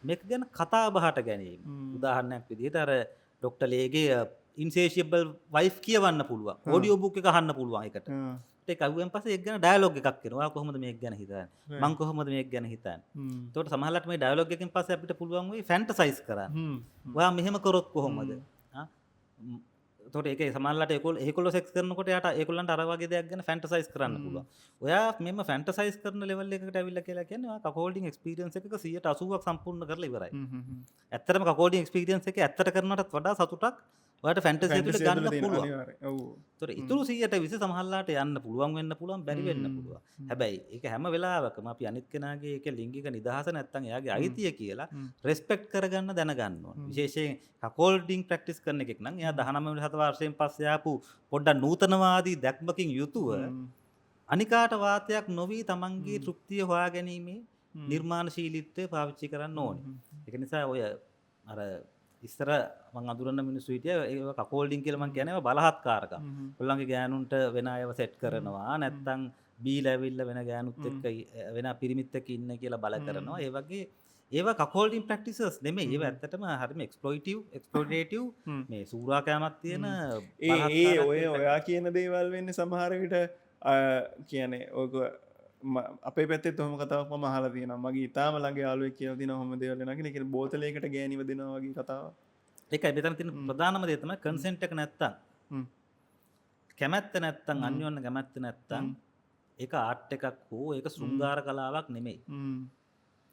මේක ගැන කතා බහට ගැනීම. උදාහරණයක් විදිහට අර ඩොක්ටර් ලේගේ ඉන්සේෂියබල් වයිෆ් කියවන්න පුළුවන්. ඔඩියෝ බුක් එක අහන්න පුළුවන් එකට. ඒක අහුවෙන් පස්සේ ඒක ගැන ඩයලොග් එකක් කරනවා. ඔයා කොහොමද මේක ගැන හිතන්නේ? මං කොහොමද මේක ගැන හිතන්නේ? එතකොට සමහරවිට මේ ඩයලොග් එකෙන් පස්සේ අපිට පුළුවන් වෙයි ෆැන්ටසයිස් කරන්න. ඔයා මෙහෙම කරොත් කොහොමද? එතකොට ඒක සමහරවිට ඒගොල්ලෝ සෙක්ස් කරනකොට යාට ඒගොල්ලන්ට අර වගේ දෙයක් ගැන ෆැන්ටසයිස් කරන්න පුළුවන්. ඔයා මෙහෙම ෆැන්ටසයිස් කරන ලෙවල් එකකට ඇවිල්ලා කියලා කියන්නේ ඔයා කකෝල්ඩින් එක්ස්පීරියන්ස් එකක 180ක් සම්පූර්ණ කරලා ඉවරයි. ඇත්තටම කකෝල්ඩින් එක්ස්පීරියන්ස් එකේ ඇත්තට කරනටත් වඩා සතුටක් ඔයාට ෆැන්ටසි ඇතුලේ ගන්න පුළුවන්. ඒතර ඉතුරු 120 සමහරලාට යන්න පුළුවන් වෙන්න පුළුවන් බැරි වෙන්න පුළුවන්. හැබැයි ඒක හැම වෙලාවකම අපි අනිත් කෙනාගේ ඒක ලිංගික නිදහස නැත්තම් එයාගේ අයිතිය කියලා රෙස්පෙක්ට් කරගන්න දැනගන්න ඕන. විශේෂයෙන් කකෝල්ඩින් ප්‍රැක්ටිස් කරන එකෙක් නම් එයා 19 7 වර්ෂයෙන් පස්සේ ආපු පොඩ්ඩක් නූතනවාදී දැක්මකින් යුතුව අනිකාට වාතයක් නොවි තමන්ගේ තෘප්තිය හොයාගැනීමේ නිර්මාණශීලීත්වය පාවිච්චි කරන්න ඕනේ. ඒක නිසා ඔය අර ඉස්සර මං අඳුරන මිනිස්සු හිටියා ඒක කකෝල්ඩින් කියලා මං කියන්නේ බලහත්කාරකම්. ඔයගොල්ලන්ගේ ගෑනුන්ට වෙන අයව සෙට් කරනවා නැත්නම් බීලා ඇවිල්ලා වෙන ගෑනුත් එක්ක වෙන පිරිමිත් එක්ක ඉන්න කියලා බල කරනවා. ඒ වගේ ඒවා කකෝල්ඩින් ප්‍රැක්ටිසස් නෙමෙයි. ඒවා ඇත්තටම හරිම එක්ස්ප්ලොයිටේටිව් මේ සූරාකෑමක් තියෙන ඔයා කියන දේවල් වෙන්නේ සමහර විට කියන්නේ ඔක අපේ පැත්තෙත් ඔහොම කතාවක් මම අහලා තියෙනවා. මගේ ඉතාලම ළඟ යාළුවෙක් කියලා දිනවා ඔහොම දේවල් වෙනවා කියලා. ඒ කියන්නේ බෝතලයකට ගෑනිව දෙනවා වගේ කතාවක්. ඒකයි මෙතන තියෙන ප්‍රධානම දේ තමයි කන්සෙන්ට් එක නැත්තම්. කැමැත්ත නැත්තම් අන්‍යෝන්‍ය කැමැත්ත නැත්තම් ඒක ආර්ට් එකක් හෝ ඒක ශෘංගාර කලාවක් නෙමෙයි.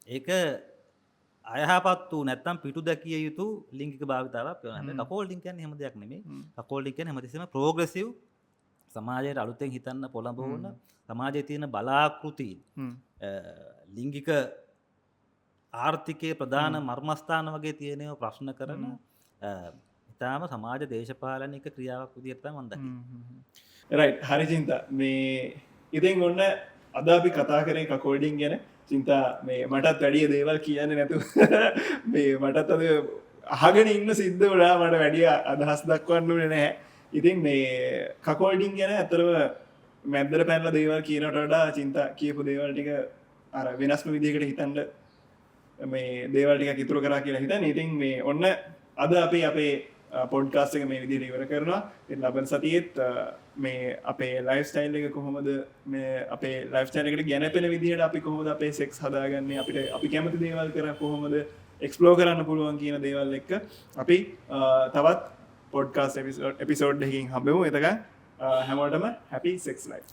ඒක අයහපත් වූ නැත්තම් පිටු දැකිය යුතු ලිංගික භාවිතාවක් වෙනවා. හැබැයි කකෝල්ඩින් කියන්නේ එහෙම දෙයක් නෙමෙයි. කකෝල්ඩින් කියන්නේ හැමතිස්සෙම ප්‍රෝග්‍රෙසිව් සමාජයට අලුතෙන් හිතන්න පොළඹවන සමාජයේ තියෙන බලාකෘති ලිංගික ආර්ථිකයේ ප්‍රධාන මර්මස්ථාන වගේ තියෙනව ප්‍රශ්න කරන ඉතාම සමාජ දේශපාලනික ක්‍රියාවක් විදිහට තමයි මම දකින්නේ. රයිට් හරි චින්තා මේ ඉතින් ඔන්න අද අපි කතා කරේ කකෝල්ඩින් ගැන චින්තා මේ මටත් වැඩිය දේවල් කියන්නේ නැතුව මේ මටත් අද අහගෙන ඉන්න සිද්ධ වුණා මට වැඩිය අදහස් දක්වන්න උනේ නැහැ. ඉතින් මේ කකෝල්ඩින් ගැන ඇතරව මැද්දර පැනල දේවල් කියනට වඩා චින්තා කියපු දේවල් ටික අර වෙනස්ම විදිහකට හිතන්න මේ දේවල් ටික ඉතුරු කරා කියලා හිතන්නේ. ඉතින් මේ ඔන්න අද අපි අපේ පොඩ්කාස්ට් එක මේ විදිහට ඉවර කරනවා. ඉතින් ලබන සතියේත් මේ අපේ ලයිෆ් ස්ටයිල් එක කොහොමද මේ අපේ ලයිෆ් ස්ටයිල් එකට ගැළපෙන විදිහට අපි කොහොමද අපේ සෙක්ස් හදාගන්නේ අපිට අපි කැමති දේවල් කරා කොහොමද එක්ස්ප්ලෝර් කරන්න පුළුවන් කියන දේවල් එක්ක අපි තවත් පොඩ්කාස්ට් එපිසෝඩ් එකකින් හම්බෙමු. එතකන් හැමෝටම හැපි සෙක්ස් ලයිෆ්.